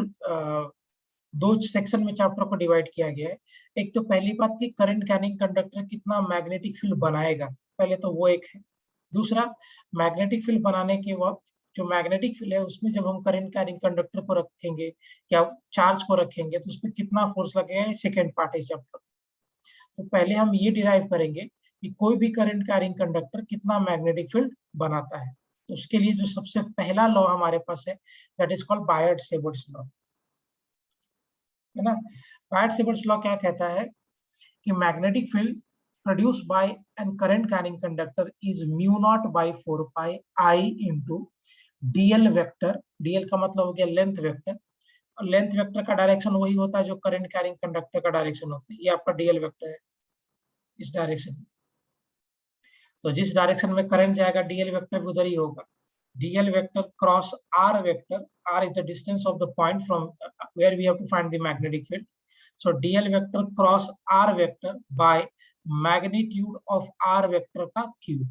Full दो section में chapter को डिवाइड किया गया है। एक तो पहली बात कि करंट कैरिंग कंडक्टर कितना मैग्नेटिक फील्ड बनाएगा, पहले तो वो एक है। दूसरा, मैग्नेटिक फील्ड बनाने के वक्त जो मैग्नेटिक फील्ड है उसमें जब हम करंट कैरिंग कंडक्टर को रखेंगे या चार्ज को रखेंगे तो उसमें कितना फोर्स लगेगा, सेकेंड पार्ट है चैप्टर। तो पहले हम ये डिराइव करेंगे कि कोई भी करंट कैरिंग कंडक्टर कितना मैग्नेटिक फील्ड बनाता है। तो उसके लिए जो सबसे पहला लॉ हमारे पास है that is called Biot Savart's law. है ना। पायट-सिबर्ट्स लॉ क्या कहता है कि magnetic field produced by an current carrying conductor is mu naught by 4 pi I into DL vector. DL का मतलब हो गया लेंथ वेक्टर, और लेंथ वेक्टर का डायरेक्शन वही होता है जो करंट कैरिंग कंडक्टर का डायरेक्शन होता है। ये आपका डीएल वेक्टर है इस डायरेक्शन में। तो जिस डायरेक्शन में करंट जाएगा डीएल वेक्टर भी उधर ही होगा। dl vector cross r vector, r is the distance of the point from where we have to find the magnetic field. So dl vector cross r vector by magnitude of r vector का cube.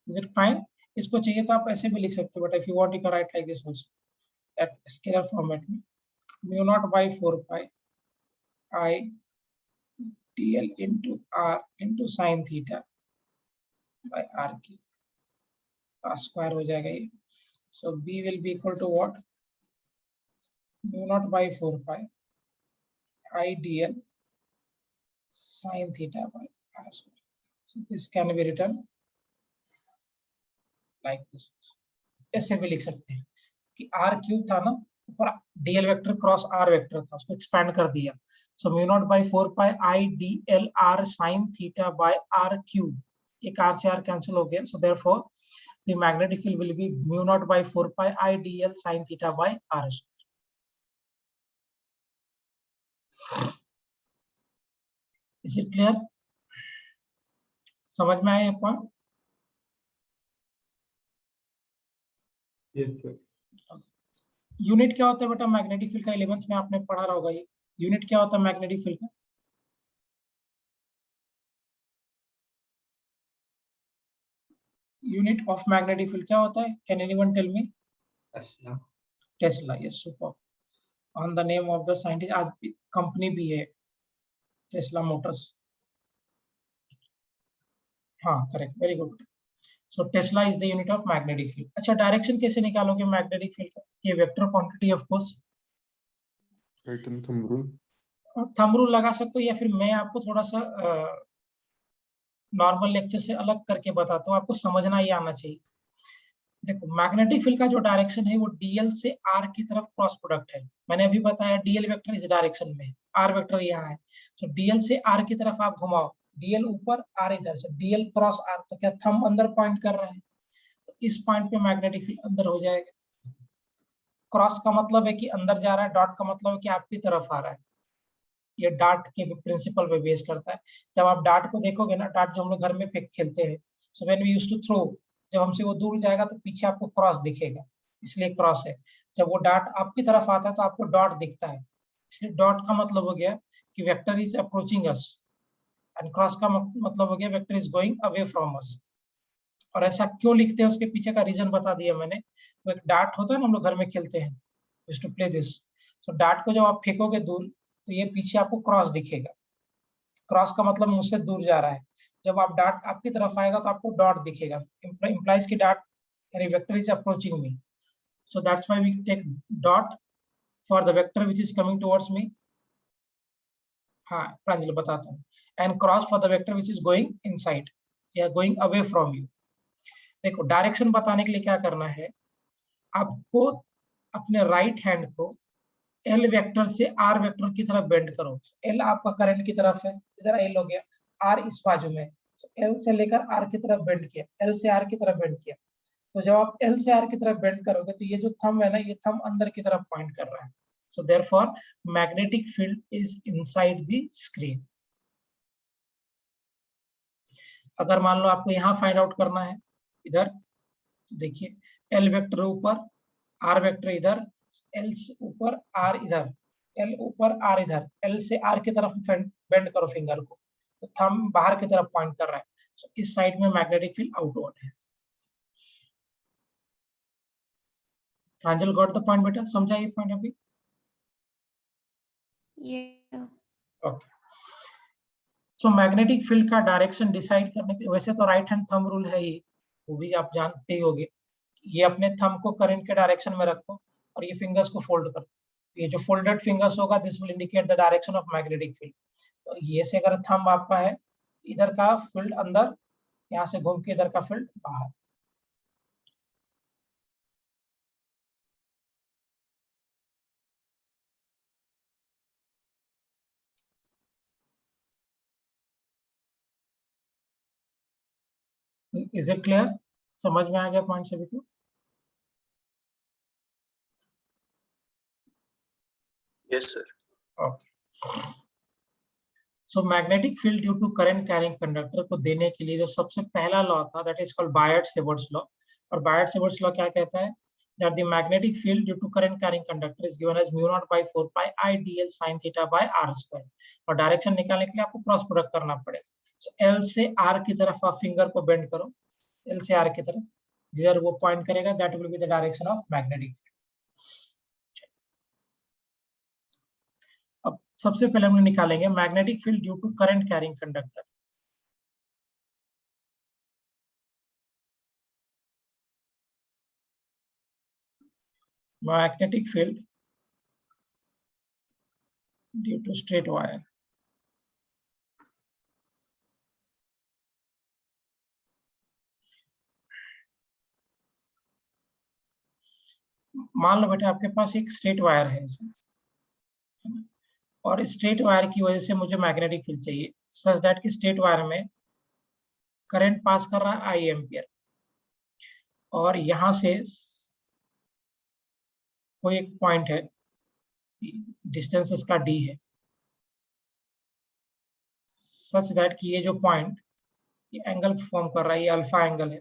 Is it fine? इसको चाहिए तो आप ऐसे भी लिख सकते हो, but if you want you can write like this also, at scalar format में mu naught by 4 pi I dl into r into sin theta by r cube का स्क्वायर हो जाएगा ये। So b will be equal to what? Mu naught by 4 pi I dl sin theta by r square. So this can be written like this. ऐसे भी लिख सकते हैं कि r क्यूब था ना, ऊपर dl vector cross r vector था, उसको एक्सपैंड कर दिया। So mu naught by 4 pi I dl r sin theta by r cube. एक r से r कैंसिल हो गया। So therefore the magnetic field will be mu naught by 4 pi I dl sin theta by r square. Is it clear? समझ में आया ये point? Yes, sir. Unit क्या होता है बेटा मैग्नेटिक फील्ड का? 11th में आपने पढ़ा रहा होगा ये। यूनिट क्या होता है मैग्नेटिक फील्ड का? यूनिट ऑफ मैग्नेटिक फील्ड क्या होता है? Can anyone tell me? Tesla. Tesla. Yes, super. On the name of the scientist, आज कंपनी भी है टेस्ला मोटर्स। हाँ correct, very good. So Tesla is the unit of magnetic field. अच्छा, direction कैसे निकालोगे मैग्नेटिक फील्ड का? ये vector quantity of course, Right and thumb rule. Thumb rule लगा सकते हो, या फिर मैं आपको थोड़ा सा नॉर्मल लेक्चर से अलग करके बताता हूँ, आपको समझना ही आना चाहिए। देखो मैग्नेटिक फील्ड का जो डायरेक्शन है वो डीएल से आर की तरफ क्रॉस प्रोडक्ट है। मैंने अभी बताया डीएल वेक्टर इस डायरेक्शन में है, आर वेक्टर यहाँ है। सो डीएल से आर की तरफ आप घुमाओ, डीएल ऊपर आर इधर, से डीएल क्रॉस आर, तो क्या थंब अंदर पॉइंट कर रहा है? तो इस पॉइंट पे मैग्नेटिक फील्ड अंदर हो जाएगा। क्रॉस का मतलब है कि अंदर जा रहा है, डॉट का मतलब है कि आपकी तरफ आ रहा है। ये डार्ट के प्रिंसिपल पे बेस करता है। जब आप डार्ट को देखोगे ना, डार्ट जो हम लोग घर में फेंक खेलते हैं, so when we used to throw, जब हमसे वो दूर जाएगा तो पीछे आपको क्रॉस दिखेगा, इसलिए क्रॉस है। जब वो डार्ट आपकी तरफ आता है तो आपको डॉट दिखता है, इसलिए डॉट का मतलब हो गया कि vector is approaching us, and cross का मतलब हो गया vector is going away from us. और ऐसा क्यों लिखते हैं उसके पीछे का रीजन बता दिया मैंने। वो एक डार्ट होता है ना, हम लोग घर में खेलते हैं, used to play this. So dart को जब आप फेंकोगे दूर तो ये पीछे आपको क्रॉस दिखेगा। क्रॉस का मतलब मुझसे दूर जा रहा है। जब आप डॉट आपकी तरफ आएगा तो आपको डॉट दिखेगा, implies कि डॉट यानी vector is approaching me. So that's why we take dot for the vector which is coming towards me. हाँ प्रांजल बताता हूँ। And cross for the vector which is going inside या गोइंग अवे फ्रॉम यू। देखो direction बताने के लिए क्या करना है, आपको अपने राइट हैंड को एल वेक्टर से आर वेक्टर की तरफ बेंड करो। एल आपका करंट की तरफ है, इधर एल हो गया, आर इस बाजू में, एल से लेकर आर की तरफ बेंड किया, एल से आर की तरफ बेंड किया। तो जब आप एल से आर की तरफ बेंड करोगे तो ये जो थंब है ना, ये थंब अंदर की तरफ पॉइंट कर रहा है। So therefore magnetic field is inside the screen. अगर मान लो आपको यहाँ फाइंड आउट करना है, इधर देखिए एल वेक्टर ऊपर, आर वेक्टर इधर, एल से ऊपर आर इधर, एल ऊपर आर इधर, एल से आर की तरफ बेंड करो फिंगर को, तो थंब बाहर की तरफ पॉइंट कर रहा है। सो इस साइड में मैग्नेटिक फील्ड आउटवर्ड है। प्रांजल गॉट द पॉइंट बेटा? समझा ये पॉइंट अभी? ओके। सो मैग्नेटिक फील्ड का डायरेक्शन डिसाइड करने के, वैसे तो राइट हैंड थंब रूल है ही, वो भी आप जानते ही होंगे। ये अपने थंब को करंट के डायरेक्शन में रखो और ये फिंगर्स को फोल्ड करो। ये जो फोल्डेड फिंगर्स होगा, this will indicate the direction of magnetic field. तो ये से अगर थंब आपका है, इधर का फील्ड अंदर, यहाँ से घूम के इधर का फील्ड बाहर। Is it clear? समझ में आ गया पॉइंट सभी को? Yes sir. Okay. So magnetic field due to current carrying conductor को देने के लिए जो सबसे पहला लॉ था that is called Biot Savart's law. और बायट-सेवर्ट्स लॉ क्या कहता है? That the magnetic field due to current carrying conductor is given as μ0 by 4 pi I dl sin theta by r square। और डायरेक्शन निकालने के लिए आपको क्रॉस प्रोडक्ट करना पड़ेगा। सो L से R की तरफ आप फिंगर को बेंड करो, L से R की तरफ जिधर वो पॉइंट करेगा that will be the direction of magnetic field. अब सबसे पहले हम निकालेंगे magnetic field due to current carrying conductor. Magnetic field due to straight wire। मान लो बेटा आपके पास एक स्ट्रेट वायर है और स्ट्रेट वायर की वजह से मुझे मैग्नेटिक फील्ड चाहिए सच दैट कि स्ट्रेट वायर में करंट पास कर रहा है आई एम्पियर और यहां से कोई एक पॉइंट है, डिस्टेंस इसका डी है, सच दैट कि ये जो पॉइंट ये एंगल फॉर्म कर रहा है, ये अल्फा एंगल है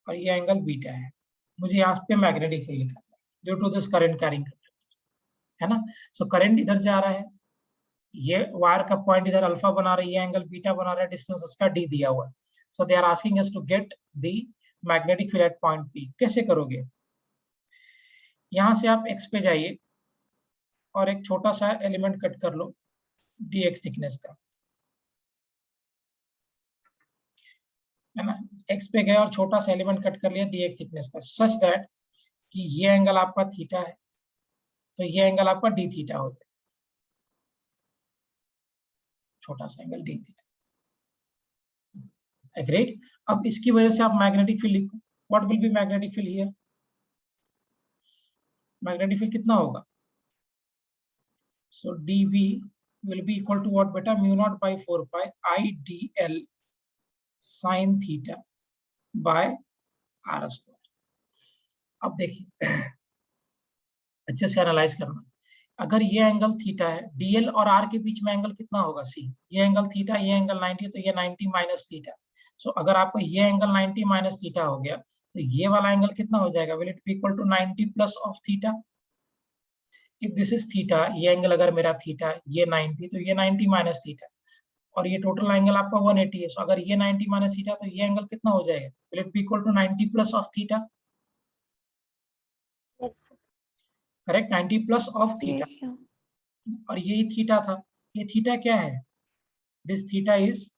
और ये एंगल बीटा है। मुझे यहाँ पे मैग्नेटिक फील्ड निकालना है due to this current carrying conductor, है ना। सो करंट इधर जा रहा है, ये वायर का पॉइंट इधर अल्फा बना रहा है, ये एंगल बीटा बना रहा है, डिस्टेंस इसका डी दिया हुआ है। So they are asking us to get the magnetic field at point P. कैसे करोगे? यहां से आप x पे जाइए और एक छोटा सा एलिमेंट कट कर लो dx थिकनेस का, है ना। x पे गए और छोटा सा एलिमेंट कट कर लिया dx थिकनेस का सच दैट कि ये एंगल आपका थीटा है तो ये एंगल आपका डी थीटा हो जाए, छोटा सा एंगल डी थीटा। एग्रीड? अब इसकी वजह से आप मैग्नेटिक फील्ड लिखो। What will be magnetic field here? Magnetic field कितना होगा? सो dv will be equal to what beta? μ0 by 4 pi I dl sin theta by r square। अब देखिए अच्छे से एनालाइज करना। अगर ये एंगल थीटा है, dl और r के बीच में एंगल कितना होगा? c। ये एंगल थीटा, ये एंगल 90, तो ये 90 माइनस थीटा। सो अगर आपको ये एंगल 90 माइनस थीटा हो गया तो ये वाला एंगल कितना हो जाएगा? Will it be equal to 90 plus of theta. If this is theta, ये एंगल अगर मेरा थीटा, ये 90, तो ये 90 माइनस थीटा और ये टोटल एंगल आपका 180 है। सो अगर ये 90 माइनस थीटा तो ये एंगल कितना हो जाएगा? Will it be equal to 90 plus of theta. Correct, 90 plus of theta. और ये थीटा था, ये थीटा क्या है? This theta is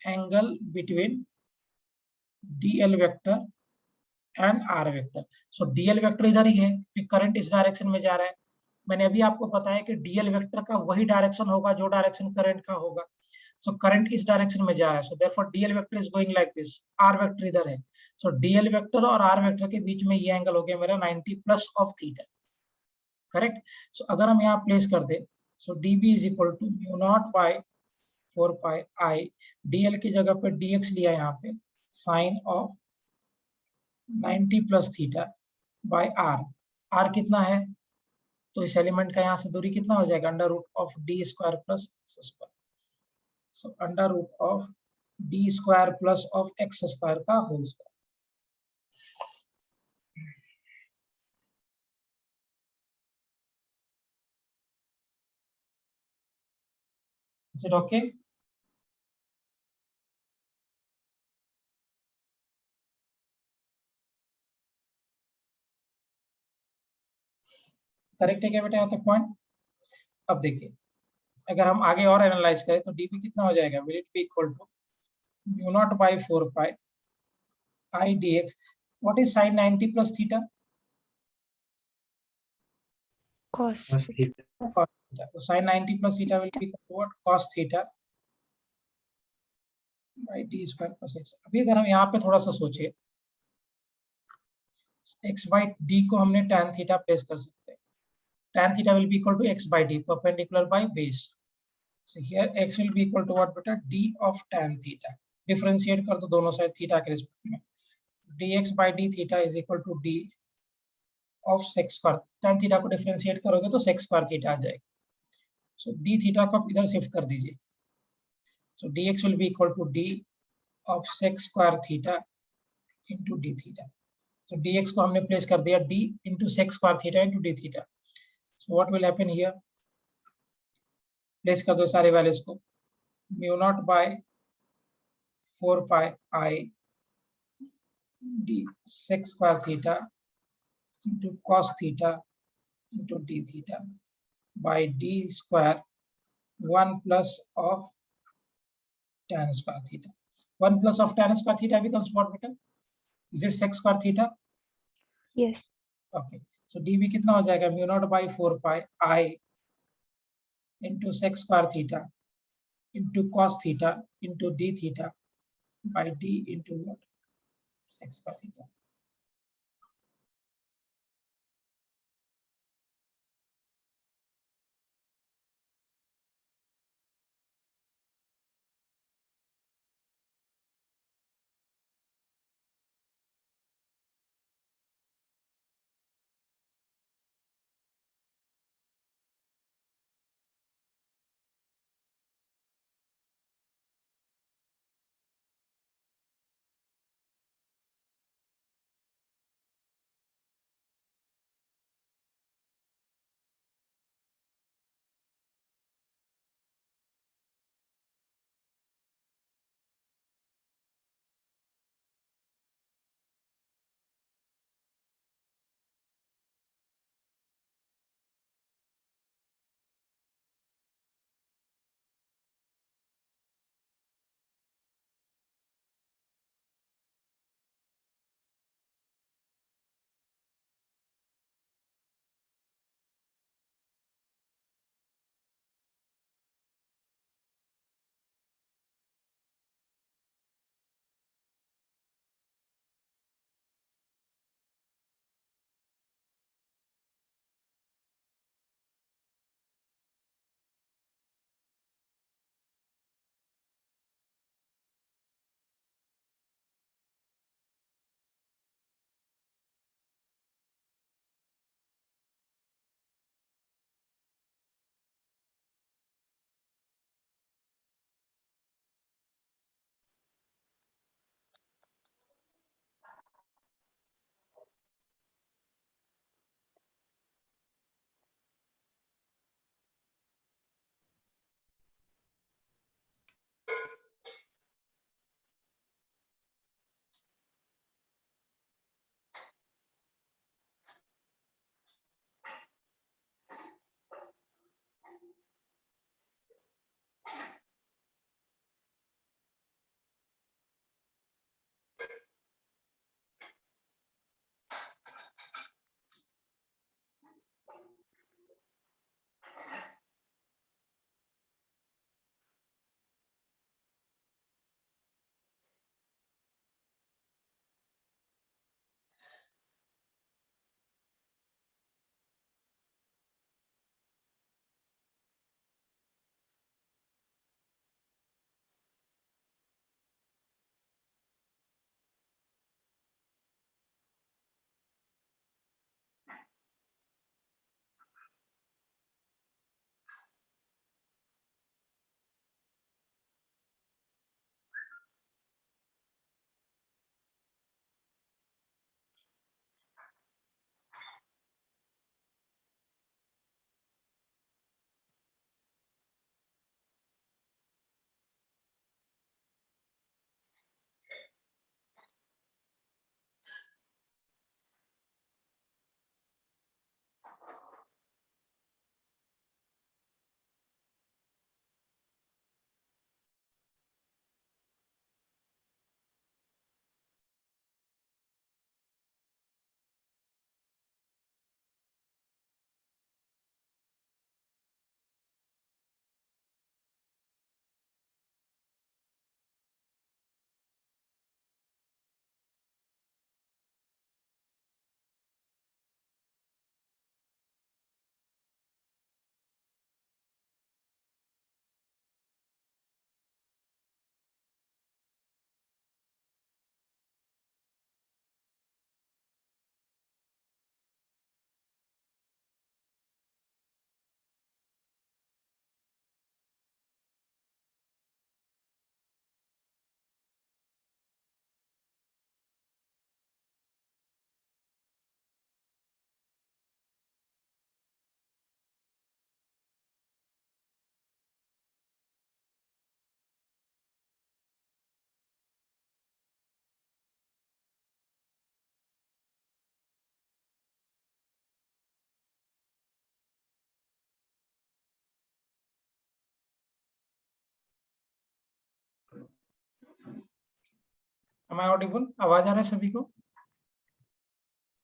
angle between dl vector and r vector. So dl vector इधर ही है, फिर करंट इस डायरेक्शन में जा रहा है। मैंने अभी आपको बताया कि dl वेक्टर का वही डायरेक्शन होगा जो डायरेक्शन करंट का होगा। सो करंट इस डायरेक्शन में जा रहा है, so therefore dl vector is going like this, r vector इधर है। सो dl वेक्टर और r वेक्टर के बीच में ये एंगल हो गया मेरा 90 plus of theta. Correct. So अगर हम यहाँ प्लेस कर दे, so db is equal to μ0 by 4 pi I dl की जगह पे dx लिया यहाँ पे sine of 90 plus theta by r। r कितना है? तो इस एलिमेंट का यहाँ से दूरी कितना हो जाएगा? Under root of d square plus x square. So under root of d square plus of x square का whole square. Is it okay? Correct है क्या बेटा यहाँ तक पॉइंट? अब देखिए अगर हम आगे और एनालाइज करें तो dp कितना हो जाएगा? Will it be equal to μ0 by 4 pi I dx। What is sin 90 plus theta? cos theta। cos theta। तो sin 90 plus theta will be equal to cos theta by d square plus x। अभी अगर हम यहाँ पे थोड़ा सा सोचे, x by d को हमने tan थीटा प्लेस कर सकते हैं। tan theta will be equal to x by d perpendicular by base. So here x will be equal to what beta? D of tan theta. Differentiate कर दो दोनों side theta के respect में. dx by d theta is equal to d of sec square. tan theta को differentiate करोगे तो sec square theta आ जाएगा. So d theta को आप इधर शिफ्ट कर दीजिए. So dx will be equal to d of sec square theta into d theta. So dx को हमने प्लेस कर दिया d into sec square theta into d theta. So what will happen here? Place कर दो सारे values को. Mu naught by 4 pi I d sec square theta into cos theta into d theta by d square 1 plus of tan square theta. 1 plus of tan square theta becomes what beta? Is it sec square theta? Yes. Okay. So dv कितना हो जाएगा? Mu naught by 4 pi I into sec square theta into cos theta into d theta by d into what? Sec square theta. Am I audible? आवाज आ रहा है सभी को?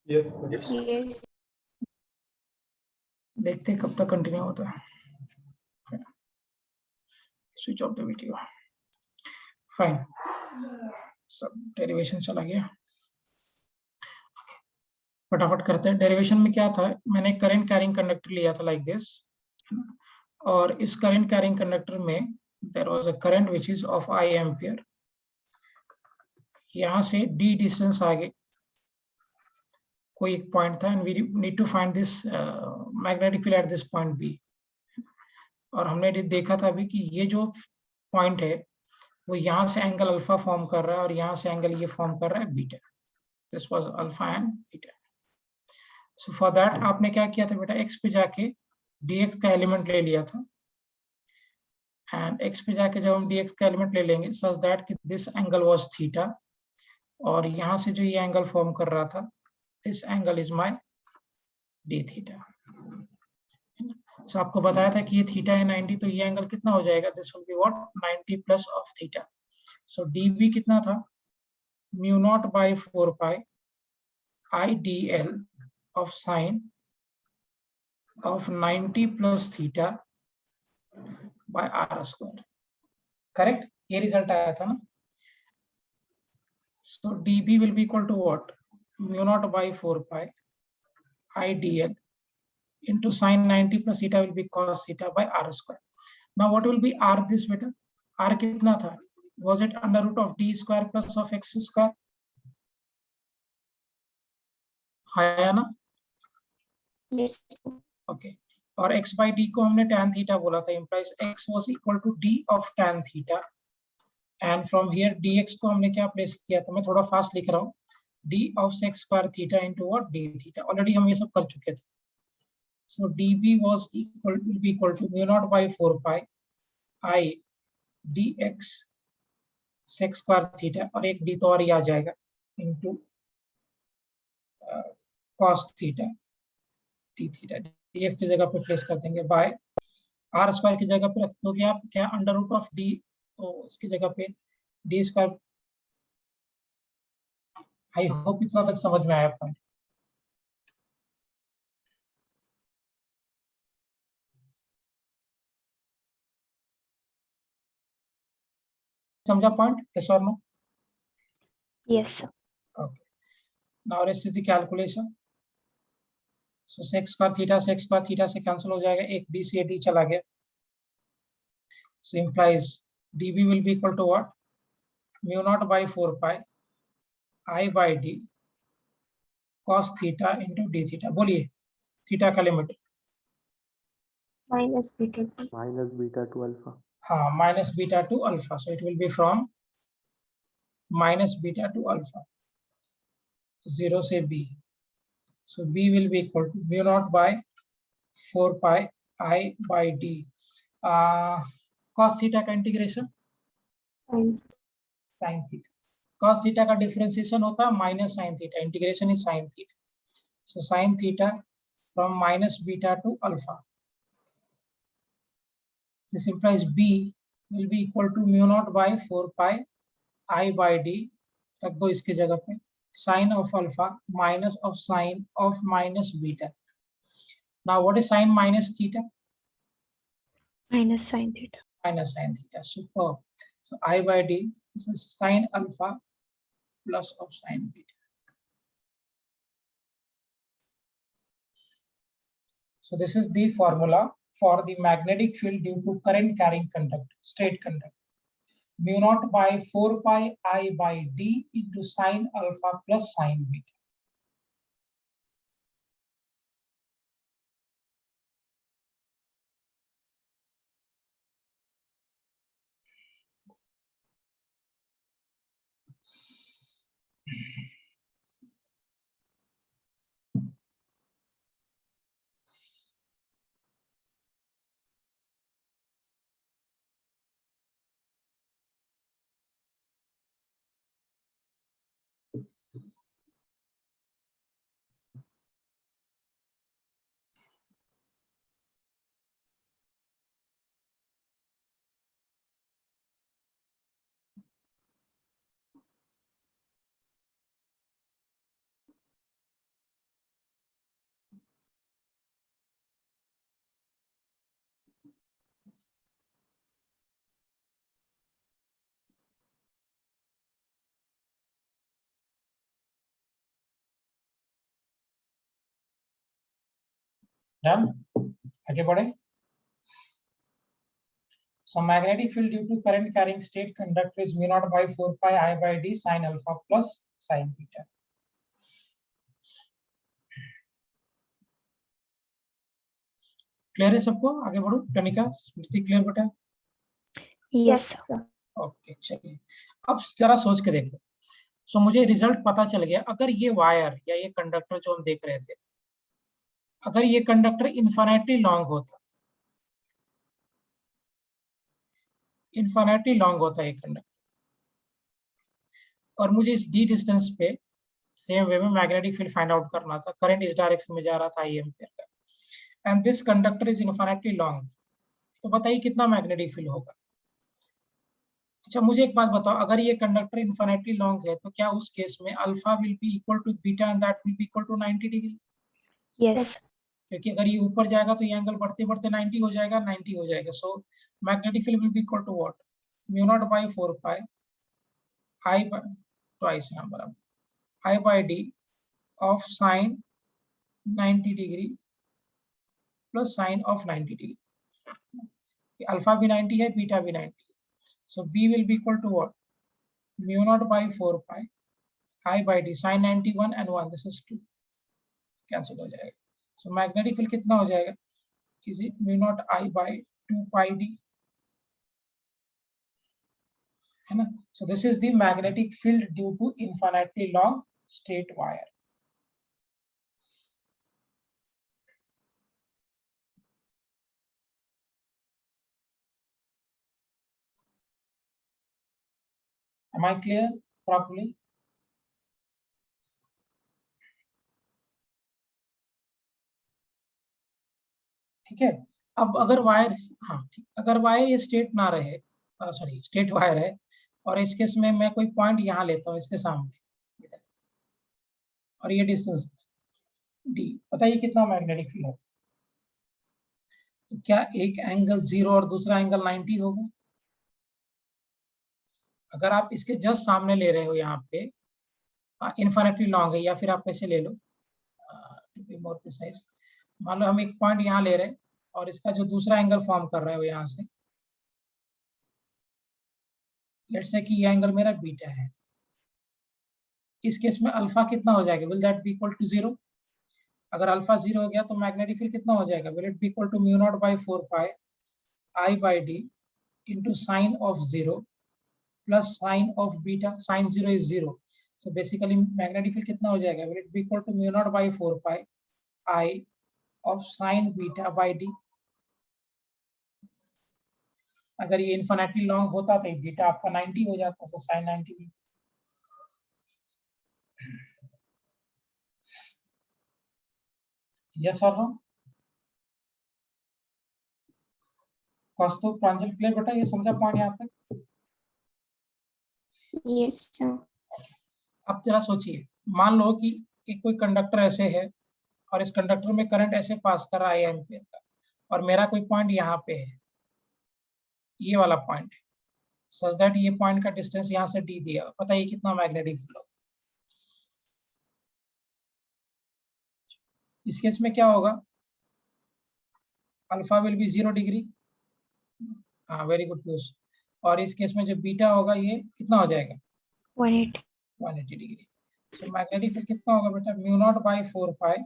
Yes. Yes. देखते हैं कब तक कंटिन्यू होता है. Switch off the video. Fine. सब डेरिवेशन चला गया. फटाफट करते हैं. डेरिवेशन में क्या था, मैंने करंट कैरिंग कंडक्टर लिया था लाइक दिस, और इस करंट कैरिंग कंडक्टर में there was a current which is of I ampere. यहां से d डिस्टेंस आगे कोई एक पॉइंट था and we need to find this magnetic field at this point B. और हमने देखा था अभी कि ये जो पॉइंट है वो यहाँ से एंगल अल्फा फॉर्म कर रहा है और यहाँ से एंगल ये फॉर्म कर रहा है beta. This was alpha and beta. So for that आपने क्या किया था बेटा, x पे जाके dx का एलिमेंट ले लिया था. एंड x पे जाके जब हम dx का एलिमेंट ले लेंगे सच दैट कि दिस एंगल वाज थीटा, और यहाँ से जो ये एंगल फॉर्म कर रहा था this angle is my d theta. So आपको बताया था कि ये थीटा है 90, तो ये एंगल कितना हो जाएगा, this will be what 90 plus of theta. So db कितना था, mu naught by 4 pi I dl of sine of 90 plus theta by r square. Correct? ये रिजल्ट आया था ना. So db will be equal to what, mu naught by 4 pi I dl into sine 90 plus theta will be cos theta by r square. Now what will be r this beta? R कितना था? Was it under root of d square plus of x square? है ना? Yes. Okay. और x by d को हमने tan theta बोला था, implies x was equal to d of tan theta. And from here dx को हमने क्या प्लेस किया था, मैं थोड़ा फास्ट लिख रहा हूँ, d of sec square theta into what d theta. Already हम ये सब कर चुके थे. So db was equal will be equal to mu naught by 4 pi I dx sec square theta, और एक d तो और ही आ जाएगा, into cos theta d theta. df की जगह पे प्लेस कर देंगे बाय आर स्क्वायर की जगह पे रख दोगे आप क्या, अंडर रूट ऑफ डी, तो इसकी जगह पे डी स्क्वायर. आई होप इतना तक समझ में आया पॉइंट. समझा पॉइंट, यस और no? Yes, sir. Okay. Now let's see the calculation. So sec square theta से कैंसिल हो जाएगा, एक d से d चला गया. So implies db will be equal to what, mu naught by 4 pi I by d cos theta into d theta. बोलिए theta का limit. Minus beta. minus beta to alpha. हाँ, minus beta two alpha. So it will be from minus beta two alpha 0 से b. So b will be equal to mu naught by 4 pi I by d cos theta का integration Sin. sin theta. cos theta का differentiation होता है minus sin theta, integration is sin theta. So sin theta from minus beta to alpha. This implies b will be equal to mu naught by 4 pi I by d, रख दो इसकी जगह पे, sin of alpha minus of sin of minus beta. Now what is sin minus theta? Minus sin theta. Minus sin theta. Superb. So I by d, this is sin alpha plus of sin beta. So this is the formula for the magnetic field due to current carrying conductor, straight conductor. Mu naught by 4 pi I by d into sin alpha plus sin beta. Done, आगे बढ़े। So magnetic field due to current carrying state conductor is mu naught by 4 pi I by d sin alpha plus sin beta. Clear है सबको? आगे बढ़ो। टनिका, स्मृति, clear बेटा? Yes, sir. Okay, चलिए अब जरा सोच के देखो। सो मुझे रिजल्ट पता चल गया। अगर ये वायर या ये कंडक्टर जो हम देख रहे थे, अगर ये कंडक्टर इन्फिनिटली लॉन्ग होता, इन्फिनिटली लॉन्ग होता ये कंडक्टर, और मुझे इस डी डिस्टेंस पे सेम वे में मैग्नेटिक फील्ड फाइंड आउट करना था, करंट इस डायरेक्शन में जा रहा था, आई एम्पियर का, and this conductor is infinitely long, तो बताइए कितना मैग्नेटिक फील्ड होगा? अच्छा मुझे एक बात बताओ, अगर ये कंडक्टर इन्फिनिटली लॉन्ग है तो क्या उस केस में alpha will be equal to beta and that will be equal to 90 degree? Yes. क्योंकि अगर ये ऊपर जाएगा तो ये एंगल बढ़ते बढ़ते 90 हो जाएगा, 90 हो जाएगा। So magnetic field will be equal to what? Mu naught by 4 pi I by twice बराबर I by d of sine 90 degree plus sine of 90 degree. Alpha भी 90 है, बीटा भी 90 है। So B will be equal to what? Mu naught by 4 pi I by D sine 91 and 1, this is 2, cancel हो जाएगा। So magnetic field कितना हो जाएगा? Is it mu naught I by 2 pi D, है ना? So this is the magnetic field due to infinitely long straight wire. Am I clear properly? ठीक है। अब अगर वायर, हाँ ठीक, अगर वायर ये स्ट्रेट ना रहे, सॉरी स्ट्रेट वायर है, और इस केस में मैं कोई पॉइंट यहाँ लेता हूँ इसके सामने इधर, और ये डिस्टेंस डी, बताइए कितना मैग्नेटिक फील्ड होगा? तो क्या एक एंगल 0 और दूसरा एंगल 90 होगा? अगर आप इसके जस्ट सामने ले रहे हो यहाँ पे, इन्फिनिटली लॉन्ग है, या फिर आप ऐसे ले लो, टू बी मोर प्रिसाइज, मान लो हम एक पॉइंट यहाँ ले रहे हैं और इसका जो दूसरा एंगल फॉर्म कर रहा है वो यहाँ से, लेट्स से कि ये एंगल मेरा बीटा है। इस केस में अल्फा कितना हो जाएगा? Will that be equal to 0? अगर अल्फा 0 हो गया तो मैग्नेटिक फील्ड कितना हो जाएगा? Will it be equal to mu naught by 4 pi I by D into sine of 0 plus sine of beta, sine 0 is 0, so basically magnetic field कितना हो जाएगा? Will it be equal to mu naught by 4 pi I of sine beta by D. अगर ये infinitely long होता तो beta आपका 90 हो जाता, सो साइन 90 भी। यस और नो? कौस्तुभ, प्रांजल, क्लियर बेटा? ये समझा पॉइंट यहाँ तक? Yes, sir. अब जरा सोचिए, मान लो कि एक कोई कंडक्टर ऐसे है और इस कंडक्टर में करंट ऐसे पास कर रहा है एम्पियर का, और मेरा कोई पॉइंट यहाँ पे है, ये वाला पॉइंट है, सच दैट ये पॉइंट का डिस्टेंस यहाँ से डी दिया, पता है कितना मैग्नेटिक फील्ड होगा? इस केस में क्या होगा? अल्फा विल बी 0 डिग्री, हाँ वेरी गुड क्वेश्चन, और इस केस में जो बीटा होगा ये कितना हो जाएगा? 180 डिग्री। सो मैग्नेटिक फील्ड कितना होगा बेटा? Mu naught by 4 pi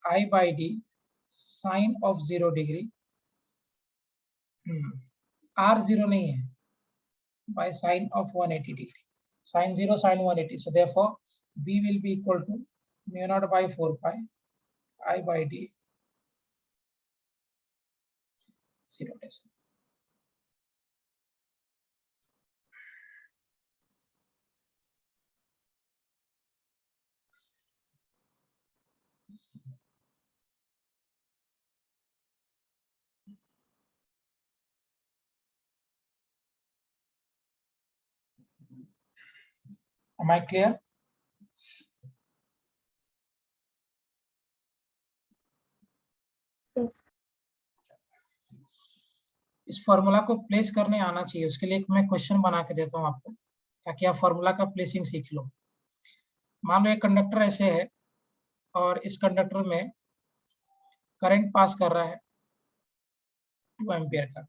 I by D sine of 0 degree, R 0 नहीं है, by sine of 180 degree, sin 0 sin 180, so therefore b will be equal to mu naught by 4 pi I by d 0 decimal. Am I clear? Yes. इस formula को place करने आना चाहिए, उसके लिए मैं क्वेश्चन बना के देता हूँ आपको, ताकि आप फॉर्मूला का प्लेसिंग सीख लो। मान लो एक कंडक्टर ऐसे है और इस कंडक्टर में करंट पास कर रहा है 2 एम्पियर का,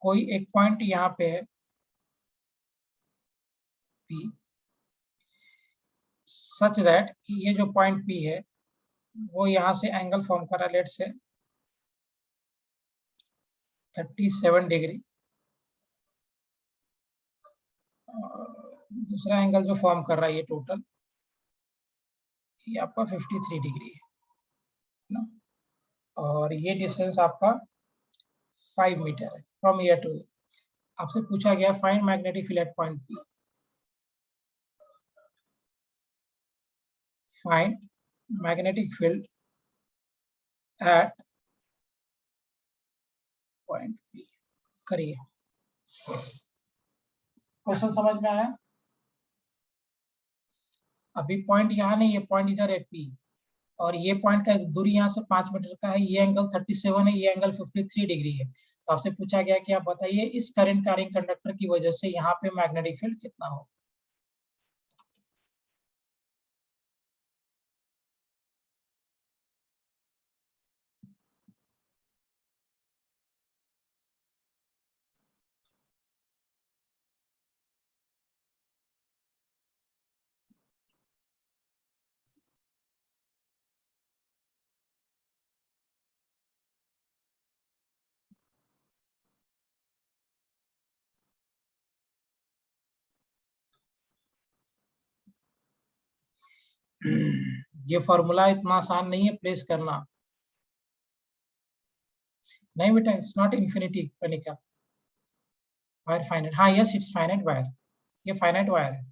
कोई एक पॉइंट यहाँ पे है P, सच दैट ये जो पॉइंट P है वो यहाँ से एंगल फॉर्म कर रहा है, लेट्स से 37 डिग्री, दूसरा एंगल जो फॉर्म कर रहा है ये टोटल ये आपका 53 डिग्री है ना, और ये डिस्टेंस आपका 5 मीटर है फ्रॉम ईयर टू ईयर। आपसे पूछा गया find magnetic field at point P, find magnetic field at point P। करिए, क्वेश्चन समझ में आया? अभी पॉइंट यहाँ नहीं है, पॉइंट इधर है P, और ये पॉइंट का दूरी यहाँ से 5 मीटर का है, ये एंगल 37 है, ये एंगल 53 डिग्री है। तो आपसे पूछा गया कि आप बताइए इस करंट कैरिंग कंडक्टर की वजह से यहाँ पे मैग्नेटिक फील्ड कितना हो। ये फॉर्मूला इतना आसान नहीं है प्लेस करना, नहीं बेटा, it's not infinity Kanika, wire finite, हाँ यस इट्स फाइनाइट वायर, ये फाइनाइट वायर है।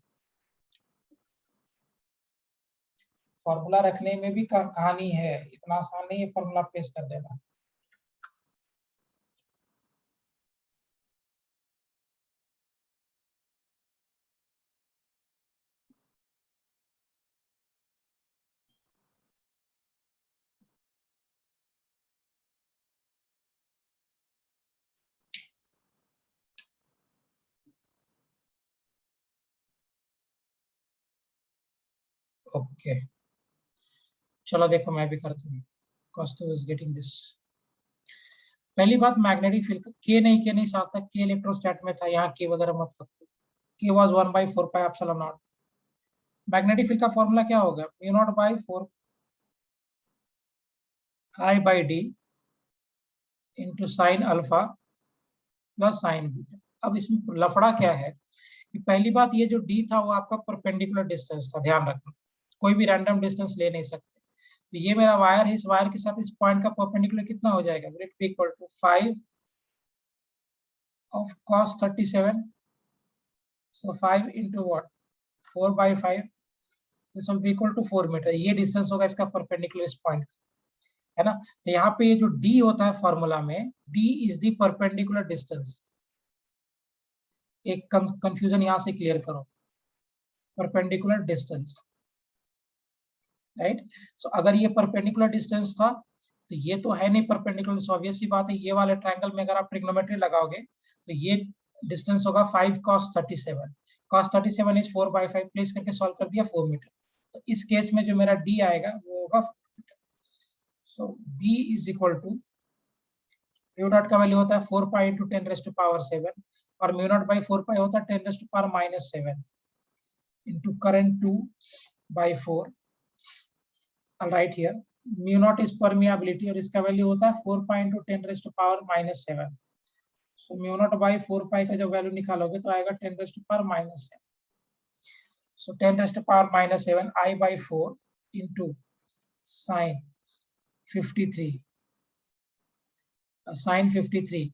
फॉर्मूला रखने में भी कहानी है, इतना आसान नहीं है फॉर्मूला प्लेस कर देना। ओके चलो देखो मैं भी करता हूँ, कॉस्टो इज गेटिंग दिस। पहली बात मैग्नेटिक फील्ड का के नहीं साथ तक के इलेक्ट्रोस्टैट में था, यहाँ के वगैरह मत रखो, के was 1/4 pi epsilon not. Magnetic field का फॉर्मूला क्या होगा, mu naught by 4 I by D into sine alpha plus sine beta. अब इसमें लफड़ा क्या है कि पहली बात ये जो डी था वो आपका परपेंडिकुलर डिस्टेंस था, ध्यान रखना, कोई भी रैंडम डिस्टेंस ले नहीं सकते। तो ये मेरा वायर है, इस वायर के साथ इस पॉइंट का परपेंडिकुलर कितना हो जाएगा, it be equal to 5 of cos 37, so 5 into what, 4/5, this will be equal to 4 metre. ये डिस्टेंस होगा इसका परपेंडिकुलर इस पॉइंट का, है ना। तो यहाँ पे ये जो d होता है फॉर्मूला में, d is the perpendicular distance. एक कंफ्यूजन यहाँ से क्लियर करो, परपेंडिकुलर डिस्टेंस, राइट। सो अगर ये परपेंडिकुलर डिस्टेंस था तो ये तो है नहीं परपेंडिकुलर, सो ऑब्वियस सी बात है ये वाले ट्रायंगल में अगर आप ट्रिग्नोमेट्री लगाओगे तो ये डिस्टेंस होगा 5 cos 37, cos 37 इज 4/5, प्लेस करके सॉल्व कर दिया 4 मीटर। तो इस केस में जो मेरा d आएगा वो होगा 4 metre. So b is equal to mu naught का वैल्यू होता है 4 पाई इंटू 10⁻⁷, और म्यू नॉट बाई 4 पाई होता है 10⁻⁻⁷ into current 2/4। I'll write here mu naught is permeability और इसका वैल्यू होता है 4 pi into 10⁻⁻⁷। So mu naught by 4 पाई का जब वैल्यू निकालोगे तो आएगा 10⁻⁻⁷। सो 10⁻⁻⁷ I by 4 into sine 53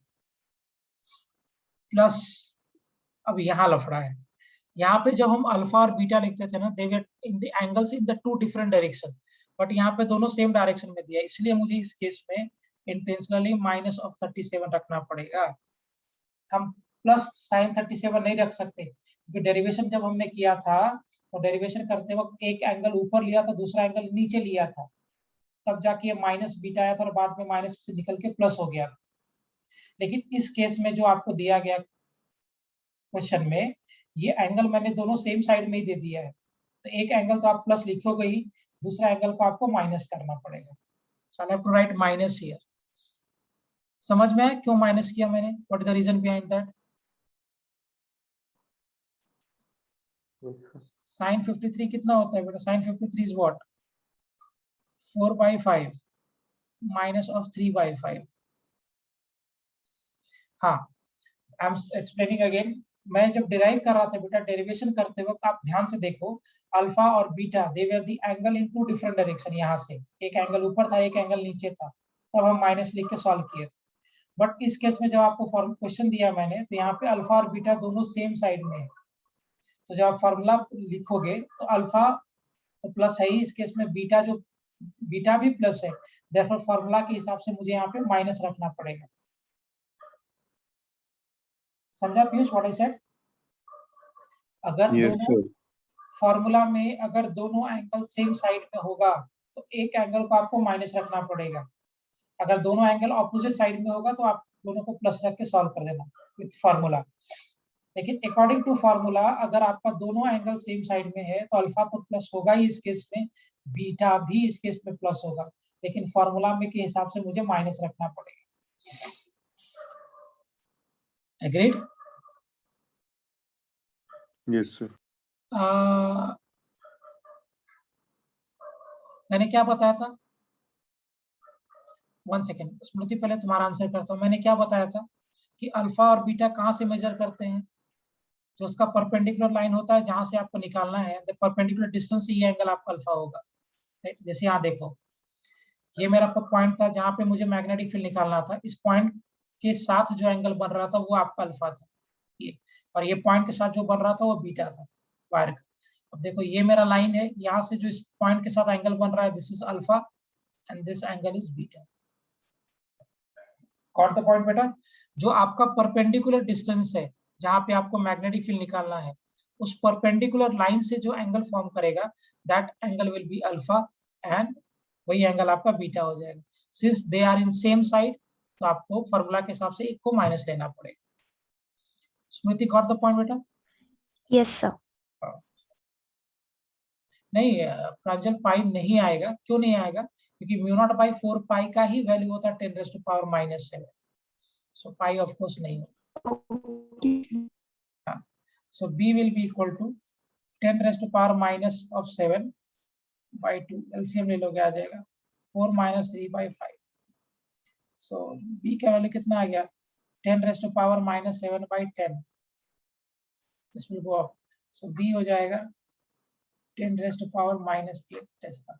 plus, अब यहाँ लफड़ा है, यहाँ पे जब हम अल्फा और बीटा लिखते थे ना, they were in the angles in the 2 different direction, but यहाँ पे दोनों सेम डायरेक्शन में दिया, इसलिए मुझे इस केस में इंटेंशनली -37 रखना पड़ेगा। हम प्लस साइन 37 नहीं रख सकते क्योंकि डेरिवेशन जब हमने किया था तो डेरिवेशन करते वक्त एक एंगल ऊपर लिया था, दूसरा एंगल नीचे लिया था, तब जाके माइनस बीटा आया था और बाद में माइनस से निकल के प्लस हो गया था। लेकिन इस केस में जो आपको दिया गया क्वेश्चन में, ये एंगल मैंने दोनों सेम साइड में ही दे दिया है, तो एक एंगल तो आप प्लस लिखोगे ही, दूसरा एंगल को आपको माइनस करना पड़ेगा। So I'll have to write minus here. समझ में आया क्यों माइनस किया मैंने? What is the reason behind that? Yes, sir. Sin 53 कितना होता है बेटा? Sin 53 is what? 4/5 minus of 3/5. हाँ, आई एम एक्सप्लेनिंग अगेन. मैं जब डिराइव कर रहा था बेटा, डेरिवेशन करते वक्त आप ध्यान से देखो, अल्फा और beta they were the angle in two different direction. यहाँ से एक एंगल ऊपर था, एक एंगल नीचे था, तब हम माइनस लिख के सॉल्व किए थे. बट इस केस में जब आपको क्वेश्चन दिया मैंने, तो यहाँ पे अल्फा और बीटा दोनों सेम साइड में है. तो जब आप फॉर्मूला लिखोगे तो अल्फा तो प्लस है ही, इस केस में बीटा भी प्लस है. देयरफॉर फॉर्मूला के हिसाब से मुझे यहाँ पे माइनस रखना पड़ेगा. समझा पीयूष व्हाट आई सेड? अगर दोनों फॉर्मूला में अगर दोनों एंगल सेम साइड में होगा तो एक एंगल को आपको माइनस रखना पड़ेगा. अगर दोनों एंगल ऑपोजिट साइड में होगा तो आप दोनों को प्लस रख के सॉल्व कर देना विथ फॉर्मूला. लेकिन अकॉर्डिंग टू फॉर्मूला अगर आपका दोनों एंगल सेम साइड में है तो अल्फा तो प्लस होगा ही इस केस में, बीटा भी इस केस में प्लस होगा, लेकिन फॉर्मूला में के हिसाब से मुझे माइनस रखना पड़ेगा. एग्रीड? Yes, sir. मैंने क्या बताया था? 1 सेकेंड स्मृति, पहले तुम्हारा आंसर करता हूँ. मैंने क्या बताया था कि अल्फा और बीटा कहाँ से मेजर करते हैं? जो उसका परपेंडिकुलर लाइन होता है जहां से आपको निकालना है, द परपेंडिकुलर डिस्टेंस से ये एंगल आपका अल्फा होगा. जैसे यहाँ देखो, ये मेरा पॉइंट था जहां पे मुझे मैग्नेटिक फील्ड निकालना था. इस पॉइंट के साथ जो एंगल बन रहा था वो आपका अल्फा था ये, और ये पॉइंट के साथ जो बन रहा था वो बीटा था वायर का. अब देखो ये मेरा लाइन है, यहाँ से जो इस पॉइंट के साथ एंगल बन रहा है, this is alpha and this angle is beta. कौन द पॉइंट बेटा? जो आपका परपेंडिकुलर डिस्टेंस है जहां पे आपको मैग्नेटिक फील्ड निकालना है, उस परपेंडिकुलर लाइन से जो एंगल फॉर्म करेगा that angle will be alpha and वही एंगल आपका बीटा हो जाएगा. Since they are in same side तो आपको फॉर्मूला के हिसाब से एक को माइनस लेना पड़ेगा. स्मृति गॉट द पॉइंट बेटा? Yes, sir. नहीं प्रांजल, पाई नहीं आएगा. क्यों नहीं आएगा? क्योंकि μ0/4 पाई का ही वैल्यू होता है 10⁻⁻⁷. सो पाई ऑफ कोर्स नहीं होगा. सो b will be equal to 10⁻⁻⁷/2. LCM ले लोगे आ जाएगा 4 - 3/5. सो b का वैल्यू कितना आ गया? 10⁻⁻⁷/10. This will go up. So b हो जाएगा 10⁻⁻⁸.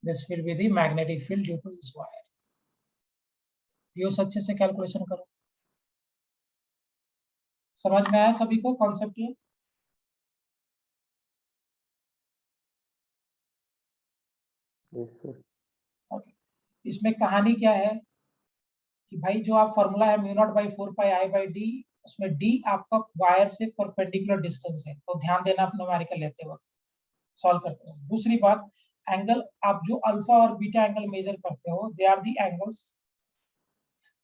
This will be the magnetic field due to this wire. ये अच्छे से कैलकुलेशन करो. समझ में आया सभी को कॉन्सेप्ट ये? Yes, sir. ओके. इसमें कहानी क्या है कि भाई जो आप फॉर्मूला है μ0/4 पाई I/d, उसमें d आपका वायर से परपेंडिकुलर डिस्टेंस है, तो ध्यान देना न्यूमेरिकल लेते वक्त, सॉल्व करते वक्त. दूसरी बात, एंगल आप जो अल्फा और बीटा एंगल मेजर करते हो, they are the angles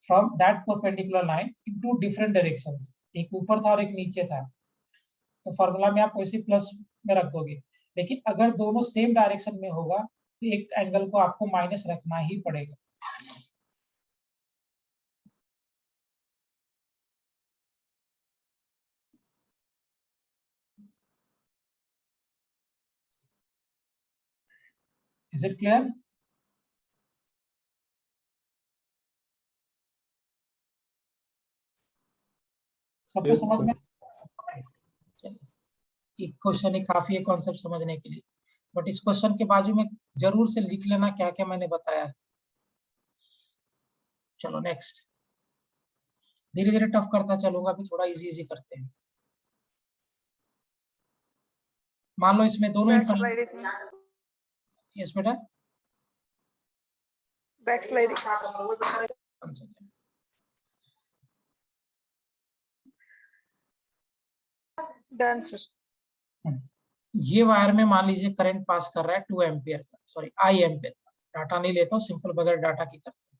from that perpendicular line in two different directions. एक ऊपर था और एक नीचे था, तो फॉर्मूला में आप वैसे प्लस में रख दोगे. लेकिन अगर दोनों सेम डायरेक्शन में होगा तो एक एंगल को आपको माइनस रखना ही पड़ेगा. Is it clear? सबको समझ में? एक क्वेश्चन ही काफी है कॉन्सेप्ट समझने के लिए, बट इस क्वेश्चन के बाजू में जरूर से लिख लेना क्या क्या मैंने बताया है. चलो नेक्स्ट. धीरे धीरे टफ करता चलूंगा, अभी थोड़ा इजी इजी करते हैं. मान लो इसमें दोनों यस बेटा बैकस्लाइडिंग डन सर. ये वायर में मान लीजिए करंट पास कर रहा है 2 एम्पियर का, सॉरी I एम्पियर का. डाटा नहीं लेता हूँ, सिंपल बगैर डाटा की करते हैं.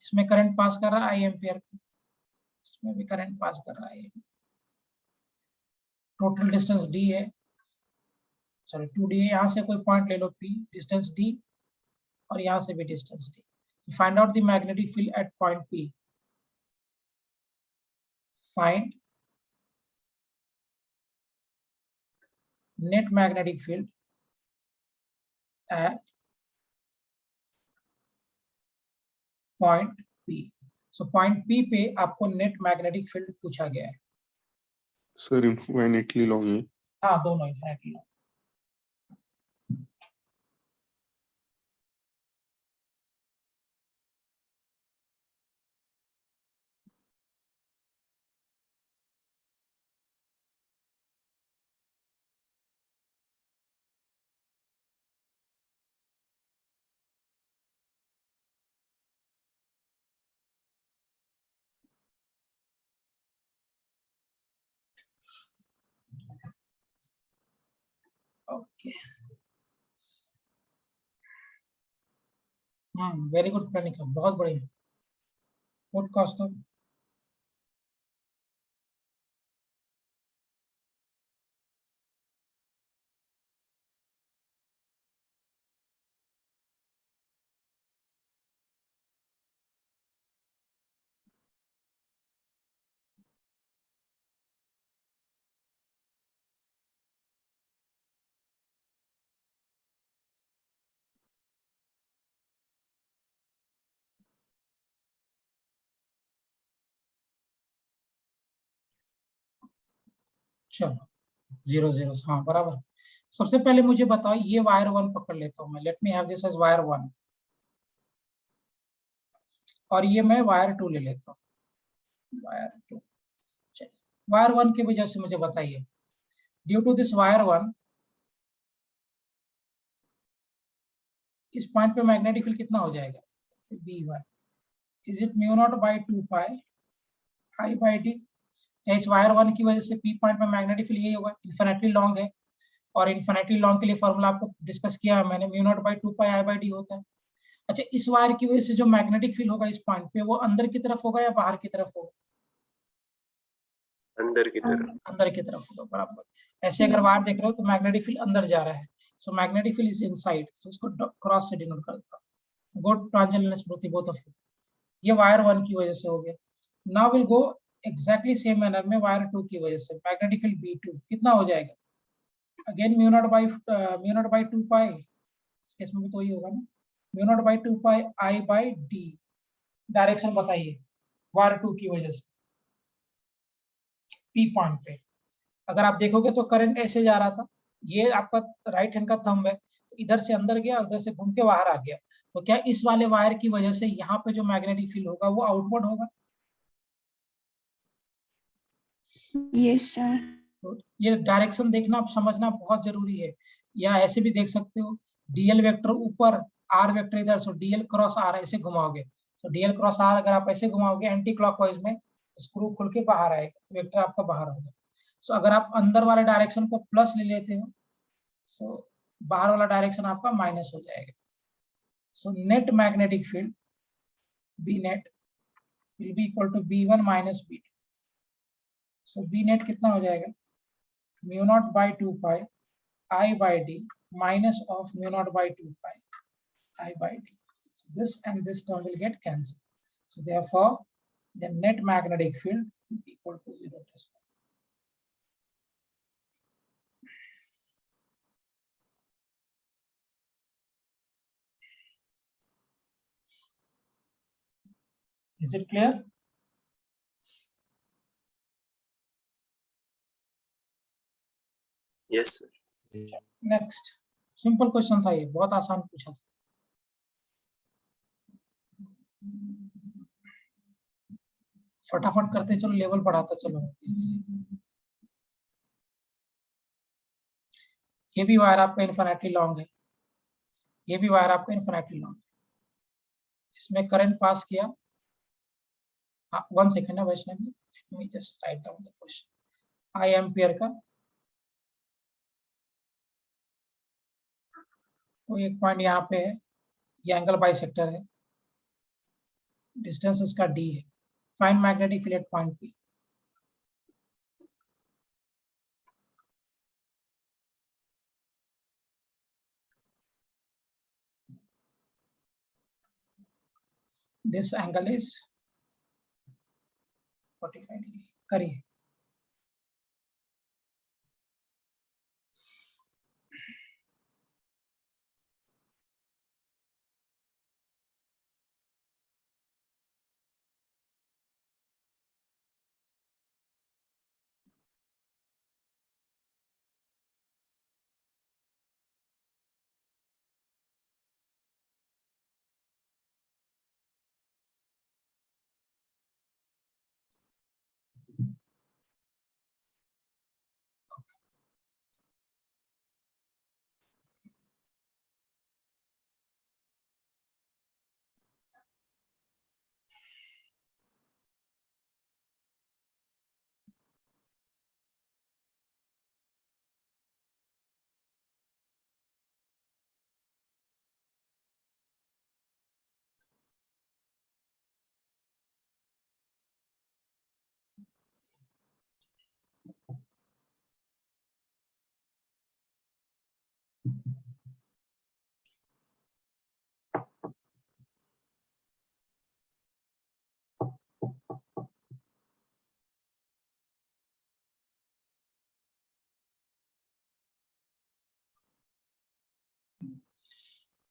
इसमें करंट पास कर रहा है I एम्पियर का, इसमें भी करंट पास कर रहा है. टोटल डिस्टेंस d है. चलो 2d है, यहाँ से कोई पॉइंट ले लो p, डिस्टेंस d, और यहाँ से भी distance d. Find out the magnetic field at point p. Find net magnetic field at point P. So point P पे आपको नेट मैग्नेटिक फील्ड पूछा गया है. सर इनफाइनाइटली लॉन्ग है. हाँ, दोनों इनफाइनाइटली. ओके. वेरी गुड प्रणिका, बहुत बढ़िया. What cost of? चलो 0 0, हाँ बराबर. सबसे पहले मुझे बताओ, ये वायर 1 पकड़ लेता हूँ मैं. Let me have this as wire 1, और ये मैं वायर 2 ले लेता हूँ. वायर 2. चलिए, वायर 1 की वजह से मुझे बताइए, ड्यू टू दिस वायर 1, इस पॉइंट पे मैग्नेटिक फील्ड कितना हो जाएगा? B1. Is it mu naught by 2 pi I by d? या इस वायर 1 की वजह से P पॉइंट पे मैग्नेटिक फील्ड यही होगा, इन्फिनिटली लॉन्ग है, और इन्फिनिटली लॉन्ग के लिए फॉर्मूला आपको डिस्कस किया है मैंने, mu naught by 2 pi I by d होता है. अच्छा, इस वायर की वजह से जो मैग्नेटिक फील्ड होगा इस पॉइंट पे, वो अंदर की तरफ होगा या बाहर की तरफ होगा? अंदर की तरफ. अंदर की तरफ होगा, बराबर. ऐसे अगर वायर देख रहे हो तो मैग्नेटिक फील्ड अंदर जा रहा है, so magnetic field is inside, so इसको क्रॉस से डिनोट करता हूं. Good Pranjal and Smriti, both of you. ये वायर 1 की वजह से हो गया. Now will go exactly same manner में वायर 2 की वजह से. मैग्नेटिक फील्ड B2 कितना हो जाएगा? अगेन म्यू नॉट बाई 2 पाई, इस केस में भी तो ही होगा ना, mu naught by 2 pi I by d. Direction बताइए वायर 2 की वजह से P पॉइंट पे. अगर आप देखोगे तो करंट ऐसे जा रहा था, ये आपका राइट हैंड का थंब है, तो इधर से अंदर गया, उधर से घूम के बाहर आ गया. तो क्या इस वाले वायर की वजह से यहाँ पे जो मैग्नेटिक फील्ड होगा वो आउटवर्ड होगा? Yes, sir. तो ये डायरेक्शन देखना, समझना बहुत जरूरी है. या ऐसे भी देख सकते हो, डीएल वेक्टर ऊपर, आर वेक्टर इधर, सो डीएल क्रॉस आर ऐसे घुमाओगे, सो डीएल क्रॉस आर अगर आप ऐसे घुमाओगे एंटी क्लॉकवाइज में, स्क्रू खुल के बाहर आएगा, वेक्टर आपका बाहर होगा. सो अगर आप अंदर वाले डायरेक्शन को प्लस ले लेते हो, सो बाहर वाला डायरेक्शन आपका माइनस हो जाएगा. So net magnetic field B net will be equal to B1 minus B2. So B net कितना हो जाएगा? Mu naught by 2 pi I by d minus of mu naught by 2 pi I by d. So this and this term will get cancelled. So therefore, the net magnetic field will be equal to 0. Is it clear? Yes, sir. Next, simple question था ये, बहुत आसान पूछा था. फटाफट करते चलो, level बढ़ाता चलो. ये भी वायर आपका इन्फिनिटली लॉन्ग है, ये भी वायर आपका इन्फिनिटली लॉन्ग है. इसमें करंट पास किया. 1 सेकेंड है Vaishnavi, let me just write down the question. I ampere का तो एक पॉइंट यहाँ पे है, ये एंगल बाइसेक्टर है, डिस्टेंस इसका d है. Find magnetic field at point P. this angle is 45 degree. करिए।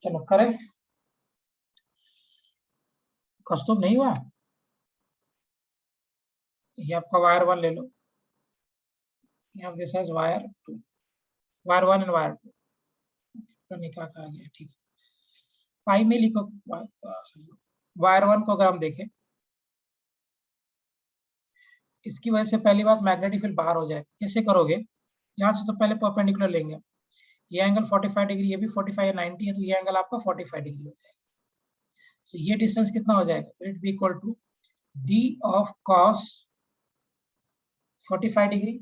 चलो करें। कस्टम नहीं हुआ, ये आपका वायर 1 ले लो, यहाँ this has wire 2, wire 1 and wire 2 तो निकाल आ गया। ठीक है, पाई में लिखो वायर 1 को अगर हम देखें, इसकी वजह से पहली बात मैग्नेटिक फील्ड बाहर हो जाए। कैसे करोगे, यहाँ से तो पहले परपेंडिकुलर लेंगे, ये एंगल 45 डिग्री, ये भी 45 या 90 है, तो ये एंगल आपका 45 डिग्री हो जाएगा। तो ये डिस्टेंस कितना हो जाएगा, it be equal to d of cos 45 degree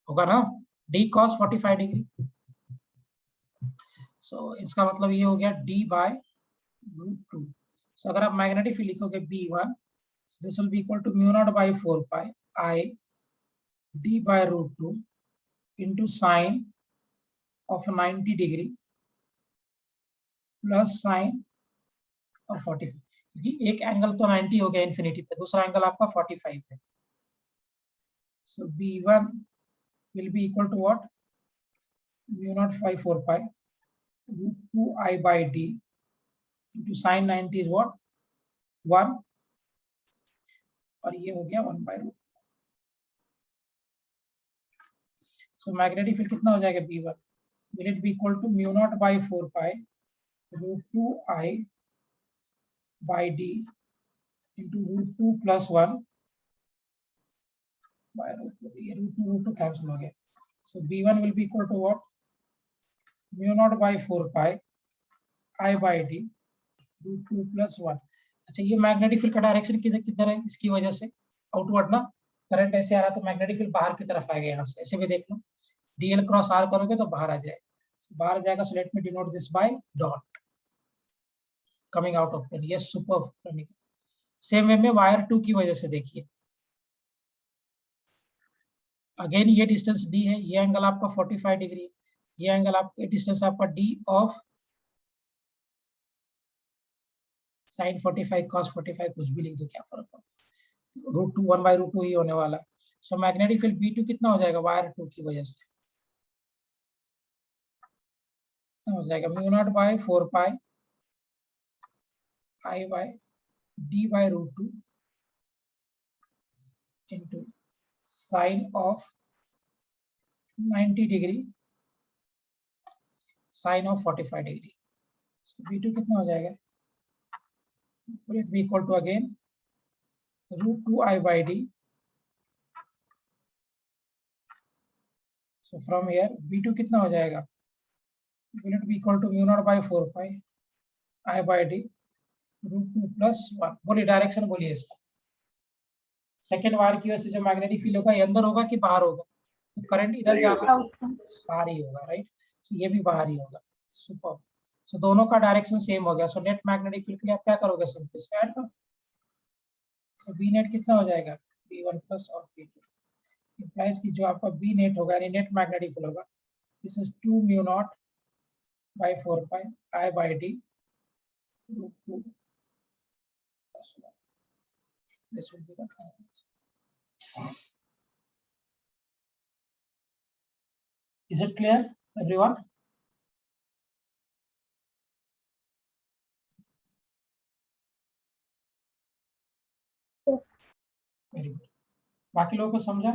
होगा ना, d cos 45 डिग्री। सो इसका मतलब ये हो गया d बाय √2। सो अगर आप मैग्नेटिक फील्ड लिखोगे B1, this will be equal to mu naught by 4 pi I d by √2 into sine of 90 degree plus sine of 45, क्योंकि एक एंगल तो 90 हो गया इन्फिनिटी पे, दूसरा एंगल आपका 45 है। सो B1 will be equal to what, mu naught by 4 pi √2 I by d into sin 90 is what, 1, और ये हो गया 1 by √2। सो मैग्नेटिक फील्ड कितना हो जाएगा B1, will it be equal to mu naught by 4 pi √2 I by d into √2 plus 1 by √2, ये √2 cancel हो गया। So B1 will be equal to what, mu naught by 4 pi I by d √2 plus 1। अच्छा, ये magnetic field का direction किधर है, इसकी वजह से आउटवर्ड ना, करंट ऐसे आ रहा तो मैग्नेटिक फील्ड बाहर की तरफ आएगा। यहाँ से ऐसे भी देख लो, dl क्रॉस r करोगे तो बाहर आ जाएगा, बाहर जाएगा। So let me denote this by dot coming out of plane. Yes, super. Same way में वायर 2 की वजह से देखिए, अगेन ये डिस्टेंस d है, ये एंगल आपका 45 डिग्री, ये एंगल आपका डिस्टेंस आपका d ऑफ sin 45 cos 45, कुछ भी लिख दो, क्या फर्क पड़ता है, √2 1 by √2 ही होने वाला। सो मैग्नेटिक फील्ड B2 कितना हो जाएगा, वायर 2 की वजह से हो जाएगा mu naught by 4 pi I by d by √2 into sin of 90 degree sin of 45 degree. so B2 कितना हो जाएगा, will it be equal to again √2 I by d। so from here B2 कितना हो जाएगा, will it be equal to mu naught by 4 pi I by d √2 plus 1। बोलिए direction, बोलिए इसका। Second wire की वजह से जो मैग्नेटिक फील्ड होगा, ये अंदर होगा कि बाहर होगा, तो करंट इधर जा रहा है, बाहर ही होगा, राइट। सो ये भी बाहर ही होगा, सुपर। सो दोनों का डायरेक्शन सेम हो गया। सो नेट मैग्नेटिक फील्ड के लिए आप क्या करोगे, सिंपल ऐड करो। सो बी नेट कितना हो जाएगा, B1 प्लस और B2 इंप्लाइज की जो आपका बी नेट होगा, यानी नेट मैग्नेटिक फील्ड होगा, this is 2 mu naught by 4 pi I by d This will be the final answer. Is it clear, everyone? Yes. Very good. बाकी लोगों को समझा?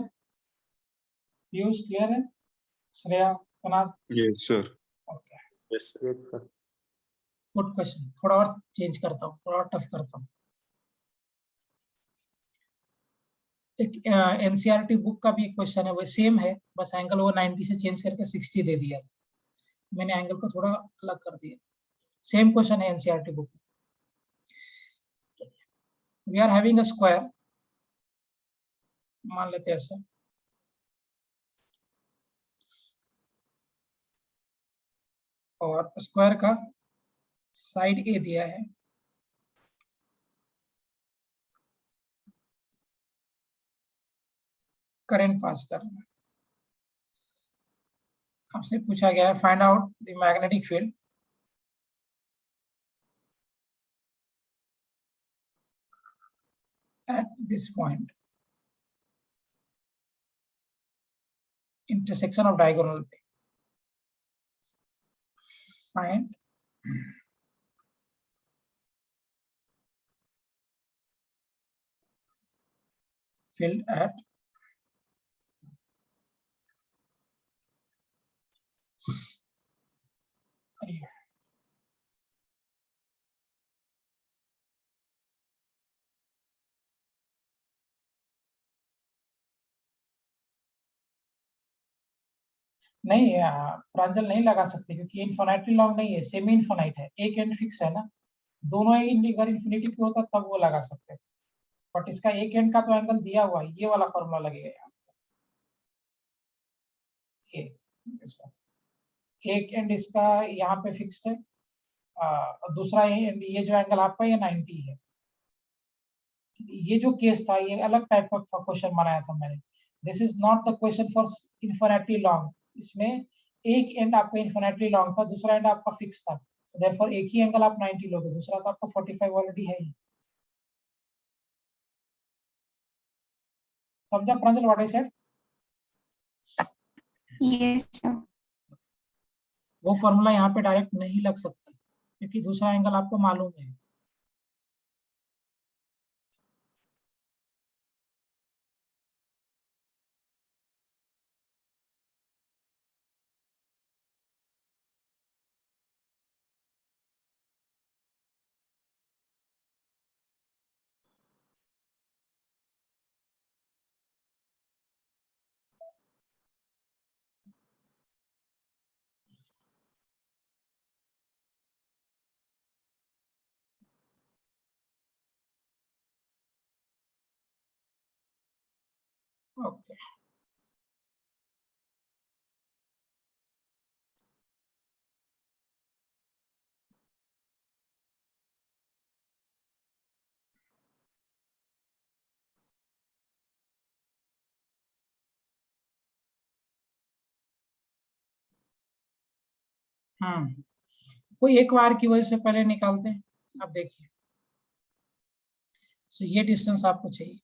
पीयूष क्लियर है? Shreya, Kanad? Yes, sir. Okay, Yes, sir. Yes, sir. Good question. थोड़ा और change करता हूँ, थोड़ा और टफ करता हूँ. एक एनसीईआरटी बुक का भी एक क्वेश्चन है, वो सेम है, बस एंगल वो 90 से चेंज करके 60 दे दिया. मैंने एंगल को थोड़ा अलग कर दिया. सेम क्वेश्चन है NCERT book. We are having a square, मान लेते हैं ऐसा, और स्क्वायर का साइड ए दिया है, करंट पास करना. आपसे पूछा गया है find out the magnetic field at this point, intersection of diagonal plane. Find field at नहीं, प्रांजल नहीं लगा सकते क्योंकि इन्फिनिटी लॉन्ग नहीं है, सेमी इन्फिनाइट है, एक एंड फिक्स है ना. दोनों ही अगर इन्फिनिटी पे होता तब वो लगा सकते थे, बट इसका एक एंड का तो एंगल दिया हुआ है, ये वाला फॉर्मूला लगेगा यहाँ. ये एक एंड इसका यहाँ पे फिक्स्ड है, दूसरा एंड ये जो एंगल आपका ये 90 है. ये जो केस था ये अलग टाइप का क्वेश्चन बनाया था मैंने. This is not the question for infinity long. इसमें एक एंड आपका इन्फिनिटली लॉन्ग था, दूसरा एंड आपका फिक्स था, सो देयरफॉर एक ही एंगल आप 90 लोगे, दूसरा तो आपका 45 ऑलरेडी है ही. समझा Pranjal what I said? Yes, sir. वो फॉर्मूला यहाँ पे डायरेक्ट नहीं लग सकता क्योंकि दूसरा एंगल आपको मालूम है. ओके, कोई एक वार की वजह से पहले निकालते हैं. अब देखिए, सो ये डिस्टेंस आपको चाहिए,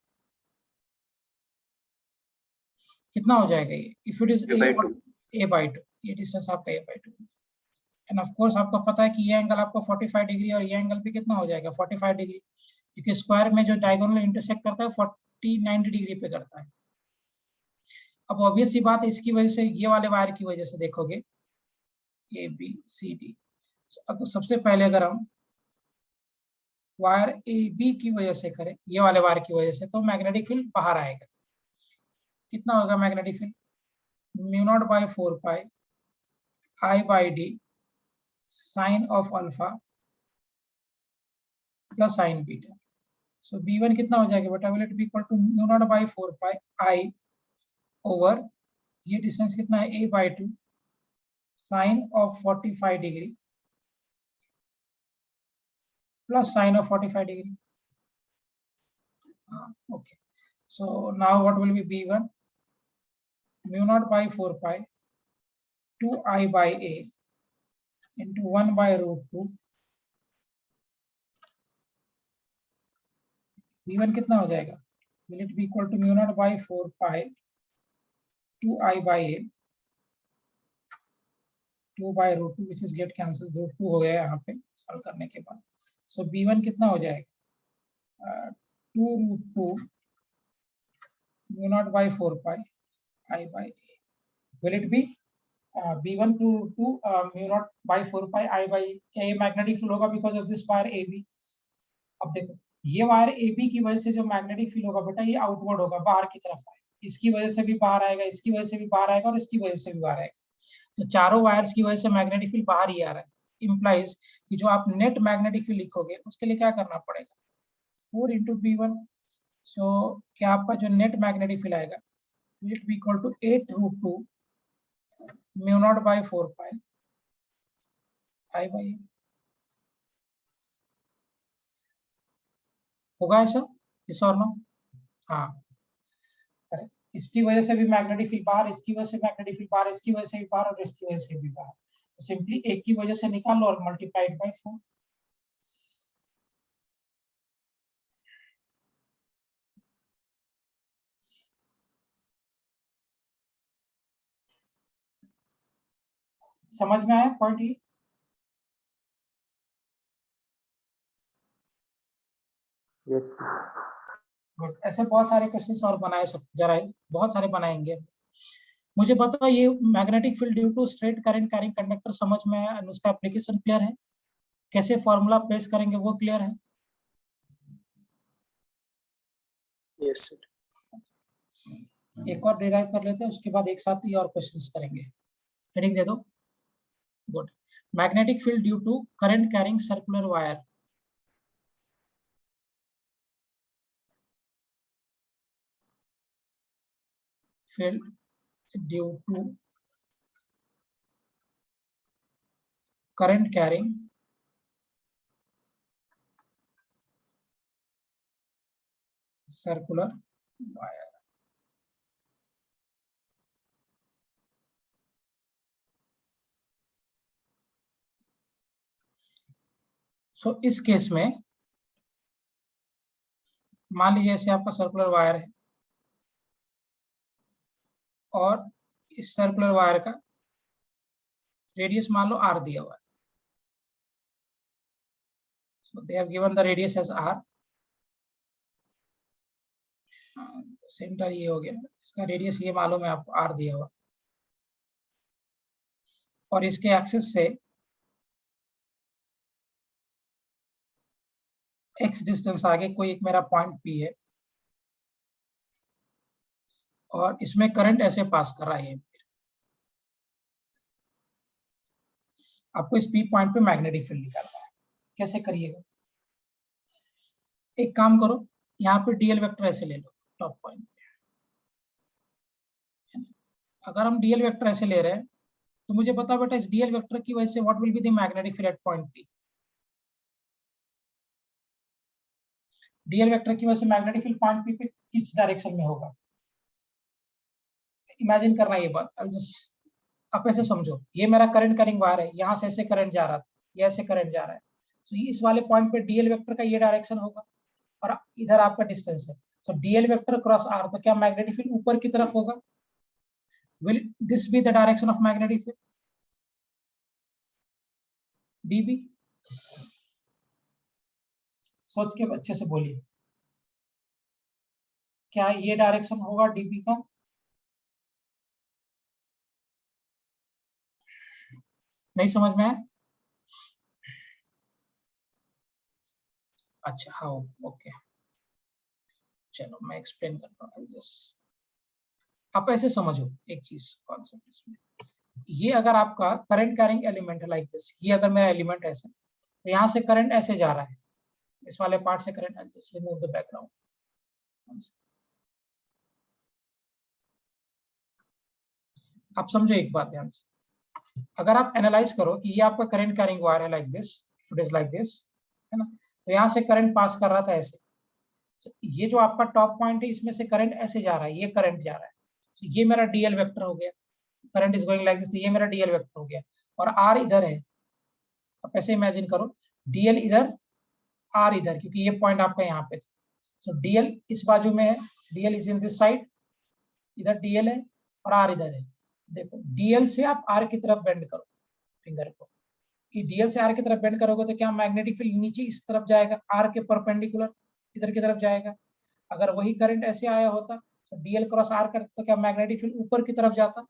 कितना हो जाएगा ये? If it is a by 2, ये डिस्टेंस आपका a by 2, end of course आपको पता है कि ये एंगल आपका 45 डिग्री और ये एंगल भी कितना हो जाएगा 45 डिग्री, क्योंकि स्क्वायर में जो डायगोनल इंटरसेक्ट करता है 49 डिग्री पे करता है. अब ऑब्वियस सी बात है, इसकी वजह से ये वाले वायर की वजह से देखोगे ए बी सी डी, सबसे पहले अगर हम वायर ए बी की वजह से करें, ये वाले वायर की वजह से, तो मैग्नेटिक फील्ड बाहर आएगा. कितना होगा magnetic field? Mu naught by 4 pi I by D sine of alpha plus sine beta. So b1 कितना हो जाएगा बेटा? Will it be equal to mu naught by 4 pi I over, ये डिस्टेंस कितना है a by 2 sine of 45 degree plus sine of 45 degree. Okay, so now what will be b1? Mu naught by 4 pi 2 I by a into 1 by root 2 V1 कितना हो जाएगा, will it be equal to mu naught by 4 pi 2I by a 2 by root 2 which is get cancelled, root 2 हो गया यहाँ पे solve करने के बाद। सो B1 कितना हो जाएगा 2 root 2 mu naught by 4 pi I by a, will it be B1 to 2 mu naught by 4 pi I by क्या ये मैग्नेटिक फील्ड होगा because of this wire AB। अब देखो ये वायर AB की वजह से जो मैग्नेटिक फील्ड होगा बेटा ये आउटवर्ड होगा, बाहर की तरफ आएगा, इसकी वजह से भी बाहर आएगा, इसकी वजह से भी बाहर आएगा और इसकी वजह से भी बाहर आएगा। तो चारों वायर्स की वजह से मैग्नेटिक फील्ड बाहर ही आ रहा है। इंप्लाइज कि जो आप नेट मैग्नेटिक फील्ड लिखोगे उसके लिए क्या करना पड़ेगा 4 into B1। सो क्या आपका जो नेट मैग्नेटिक फील्ड आएगा it be equal to 8 root 2 mu naught by 4 pi I by a। होगा ऐसा इस और नो? हाँ करेक्ट। इसकी वजह से भी मैग्नेटिक फील्ड बाहर, इसकी वजह से मैग्नेटिक फील्ड बाहर, इसकी वजह से भी बाहर और इसकी वजह से भी बाहर। तो सिंपली एक की वजह से निकाल लो और मल्टीप्लाइड बाय 4। समझ में आया पॉइंट ये? Yes. गुड। ऐसे बहुत सारे क्वेश्चंस और बनाए सब जरा बहुत सारे बनाएंगे। मुझे बताओ ये magnetic field due to straight current carrying conductor समझ में आया, उसका एप्लीकेशन क्लियर है, कैसे फॉर्मूला प्लेस करेंगे वो क्लियर है? Yes, sir. एक और डिराइव कर लेते हैं उसके बाद एक साथ ही और क्वेश्चंस करेंगे। हेडिंग दे दो। Good. Magnetic field due to current carrying circular wire. Field due to current carrying circular wire। So इस केस में मान लीजिए ऐसे आपका सर्कुलर वायर है और इस सर्कुलर वायर का रेडियस मान लो r दिया हुआ है। So they have given the radius as r। Centre ये हो गया, इसका रेडियस ये मालूम है आपको r दिया हुआ, और इसके एक्सिस से x डिस्टेंस आगे कोई एक मेरा पॉइंट P है और इसमें करंट ऐसे पास कर रहा है। आपको इस P पॉइंट पे मैग्नेटिक फील्ड निकालना है, कैसे करिएगा? एक काम करो, यहाँ पे डीएल वेक्टर ऐसे ले लो टॉप पॉइंट पे। अगर हम डीएल वेक्टर ऐसे ले रहे हैं तो मुझे बताओ बेटा इस डीएल वेक्टर की वजह से what will be the magnetic field at point P। DL vector की वजह से मैग्नेटिक फील्ड पॉइंट P पे किस डायरेक्शन में होगा? इमेजिन करना ये बात। आप ऐसे समझो, ये मेरा करंट कैरिंग वायर है, यहाँ से ऐसे करंट जा रहा था, ये ऐसे करंट जा रहा है, तो इस वाले पॉइंट पे डीएल वेक्टर का ये डायरेक्शन होगा और इधर आपका डिस्टेंस है। So DL vector cross R, तो क्या मैग्नेटिक फील्ड ऊपर की तरफ होगा? Will this be the direction of magnetic field DB? सोच के अच्छे से बोलिए, क्या ये डायरेक्शन होगा डीबी का? नहीं समझ में आया? अच्छा हाँ ओके, चलो मैं एक्सप्लेन करता हूँ। जस्ट आप ऐसे समझो एक चीज कॉन्सेप्ट इसमें, ये अगर आपका करंट कैरिंग एलिमेंट है लाइक दिस, ये अगर मेरा एलिमेंट ऐसे, तो यहाँ से करंट ऐसे जा रहा है, इस वाले पार्ट से करंट ऐसे, मूव द बैकग्राउंड। आप समझो एक बात ध्यान से, अगर आप एनालाइज करो कि ये आपका करंट कैरिंग वायर है like this, it is like this, है ना, तो यहाँ से करंट पास कर रहा था ऐसे, ये जो आपका टॉप पॉइंट है इसमें से करंट ऐसे जा रहा है, ये करंट जा रहा है, तो ये मेरा डीएल वेक्टर हो गया, current is going like this, तो ये मेरा डीएल वेक्टर हो गया और आर इधर है। आप ऐसे इमेजिन करो डीएल इधर, आर इधर, क्योंकि ये पॉइंट आपका यहाँ पे था, सो डीएल इस बाजू में है, DL is in this side, इधर डीएल है और आर इधर है। देखो डीएल से आप आर की तरफ बेंड करो फिंगर को, कि डीएल से आर की तरफ बेंड करोगे तो क्या मैग्नेटिक फील्ड नीचे इस तरफ जाएगा, आर के परपेंडिकुलर इधर की तरफ जाएगा। अगर वही करंट ऐसे आया होता तो डीएल क्रॉस आर करते तो क्या मैग्नेटिक फील्ड ऊपर की तरफ जाता?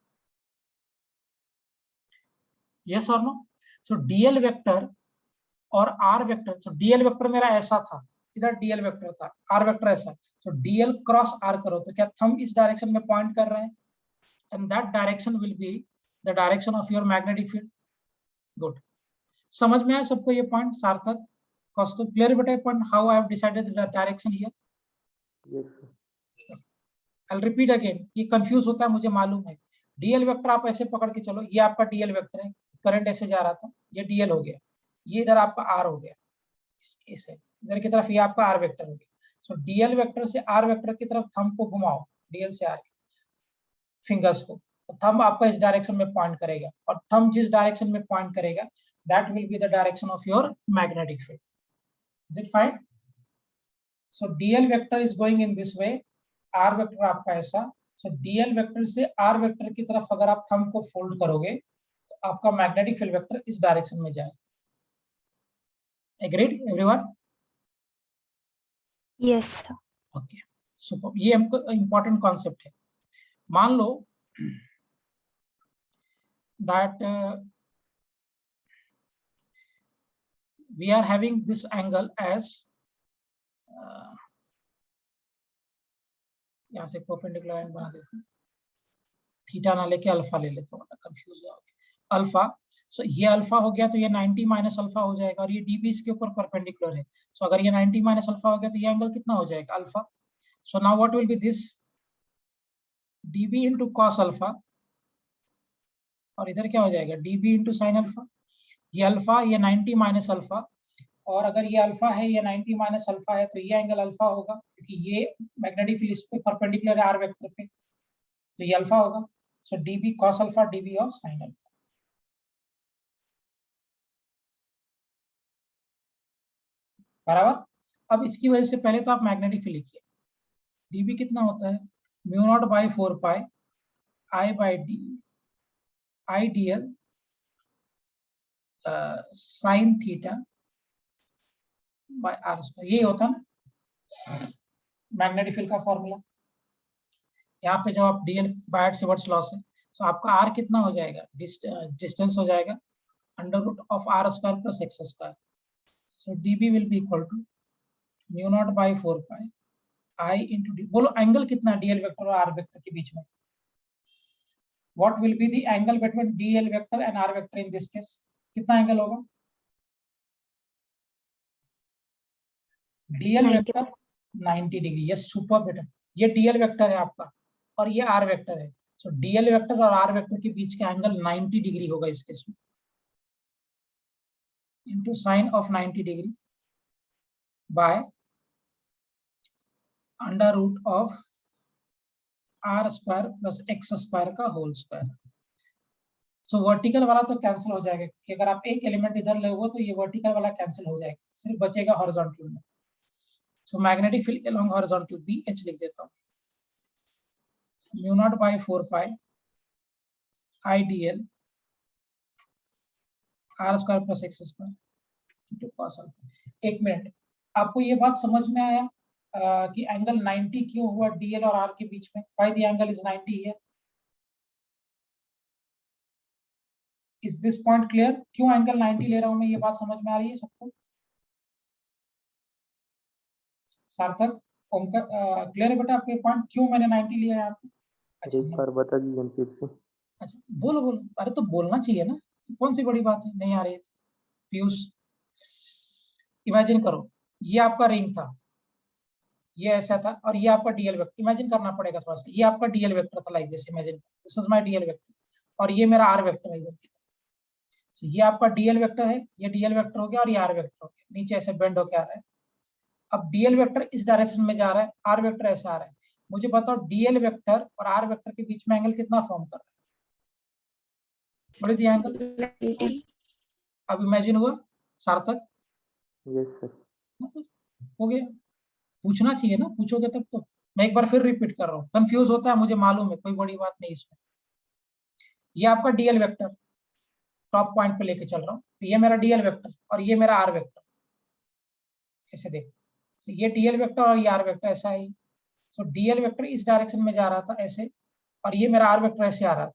यस और नो? सो डीएल वेक्टर और R vector, so DL vector मेरा ऐसा था, इधर डीएल वेक्टर था, आर वेक्टर ऐसा, सो डीएल क्रॉस आर करो तो क्या थंब इस डायरेक्शन में पॉइंट कर रहे हैं, and that direction will be the direction of your magnetic field. Good, समझ में आया सबको ये पॉइंट? सार्थक, कौस्तुभ, क्लियर बेटा point how I have decided the direction here? Yes, sir. I will repeat again, ये कंफ्यूज होता है मुझे मालूम है। डीएल वेक्टर आप ऐसे पकड़ के चलो, ये आपका डीएल वेक्टर है, करंट ऐसे जा रहा था, ये डीएल हो गया, ये इधर आपका आर हो गया, इसे इधर की तरफ ये आपका आर वेक्टर हो गया। सो डीएल वेक्टर से आर वेक्टर की तरफ थंब को घुमाओ, डीएल से आर फिंगर्स को, तो थंब आपका इस डायरेक्शन में पॉइंट करेगा, और थंब जिस डायरेक्शन में पॉइंट करेगा that will be the direction of your magnetic field. Is it fine? So DL vector is going in this way, R vector आपका ऐसा, सो डीएल वेक्टर से आर वेक्टर की तरफ अगर आप थंब को फोल्ड करोगे तो आपका मैग्नेटिक फील्ड वेक्टर इस डायरेक्शन में जाएगा। Agreed everyone? Yes, sir. Okay, super, ये हमको इंपॉर्टेंट कॉन्सेप्ट है। मान लो that we are having this angle as यहाँ से परपेंडिकुलर लाइन बना देते हैं, थीटा ना लेके अल्फा ले लेते हैं, कंफ्यूज हो गया। अल्फा, सो ये अल्फा हो गया तो ये 90 माइनस अल्फा हो जाएगा, और ये डीबी इसके ऊपर परपेंडिकुलर है, सो अगर ये 90 माइनस अल्फा हो गया तो ये एंगल कितना हो जाएगा? Alpha. So now what will B this, dB into cos alpha, और इधर क्या हो जाएगा? DB into sine alpha. ये अल्फा, ये 90 माइनस अल्फा, और अगर ये अल्फा है, ये 90 माइनस अल्फा है, तो ये एंगल अल्फा होगा क्योंकि ये मैग्नेटिक फील्ड इस पे परपेंडिकुलर है आर वेक्टर पे, तो ये अल्फा होगा। So dB cos alpha, dB of sine alpha. बराबर? अब इसकी वजह से पहले तो आप मैग्नेटिक फील्ड लिखिए, डीबी कितना होता है? Mu naught by 4 pi I by D I D L sine theta by R square, ये होता है ना मैग्नेटिक फील्ड का फॉर्मूला। यहाँ पे जब आप डीएल बाय सिवर्ट्स लॉ से, तो आपका आर कितना हो जाएगा? डिस्टेंस हो जाएगा under root of R square plus x square. So DB will be equal to mu naught by 4 pi I into D. बोलो एंगल कितना डीएल वेक्टर और आर वेक्टर के बीच में? What will be the angle between DL vector and R vector in this case? कितना angle होगा? DL 90. Vector 90 degree. Yes, super बेटा, ये डीएल वेक्टर है आपका और ये आर वेक्टर है, सो डीएल वेक्टर और आर वेक्टर के बीच का एंगल 90 डिग्री होगा इस केस में, into sine of 90 degree by under root of R square plus x square का होल स्क्वायर। सो वर्टिकल वाला तो कैंसिल हो जाएगा कि अगर आप एक एलिमेंट इधर ले तो ये वर्टिकल वाला कैंसिल हो जाएगा, सिर्फ बचेगा हॉरिजॉन्टल में। So magnetic field along horizontal B H लिख देता हूँ, mu naught by 4 pi I D L R square plus x square into cos alpha. एक मिनट, आपको ये बात समझ में आया कि एंगल 90 क्यों हुआ डीएल और आर के बीच में? Why the angle is 90 here? Is this point clear? क्यों एंगल 90 ले रहा हूं मैं, ये बात समझ में आ रही है सबको? सार्थक, ओमकार, क्लियर है बेटा आपको ये पॉइंट क्यों मैंने 90 लिया है आपको? अच्छा, एक बार बता दीजिए फिर से। अच्छा, बोलो बोलो, अरे तो बोलना चाहिए ना, कौन सी बड़ी बात है, नहीं आ रही है पीयूष। इमेजिन करो ये आपका रिंग था, ये ऐसा था, और ये आपका डीएल वेक्टर, इमेजिन करना पड़ेगा थोड़ा सा, ये आपका डीएल वेक्टर था, like this, imagine this is my DL vector, और ये मेरा आर वेक्टर है इधर की। तो ये आपका डीएल वेक्टर है, ये डीएल वेक्टर हो गया और ये आर वेक्टर हो गया, नीचे ऐसे बेंड होके आ रहा है। अब डीएल वेक्टर इस डायरेक्शन में जा रहा है, आर वेक्टर ऐसे आ रहा है, मुझे बताओ डीएल वेक्टर और आर वेक्टर के बीच में एंगल कितना फॉर्म कर रहा है? बड़ी दी एंगल 90. अब इमेजिन हुआ सार्थक? Yes sir. हो गया। पूछना चाहिए ना, पूछोगे तब तो। मैं एक बार फिर रिपीट कर रहा हूँ, कंफ्यूज होता है मुझे मालूम है, कोई बड़ी बात नहीं इसमें। ये आपका डीएल वेक्टर टॉप पॉइंट पे लेके चल रहा हूँ, तो ये मेरा डीएल वेक्टर और ये मेरा आर वेक्टर, ऐसे देखो। तो ये डीएल वेक्टर और ये आर वेक्टर ऐसा है। सो डीएल वेक्टर इस डायरेक्शन में जा रहा था ऐसे, और ये मेरा आर वेक्टर ऐसे आ रहा था।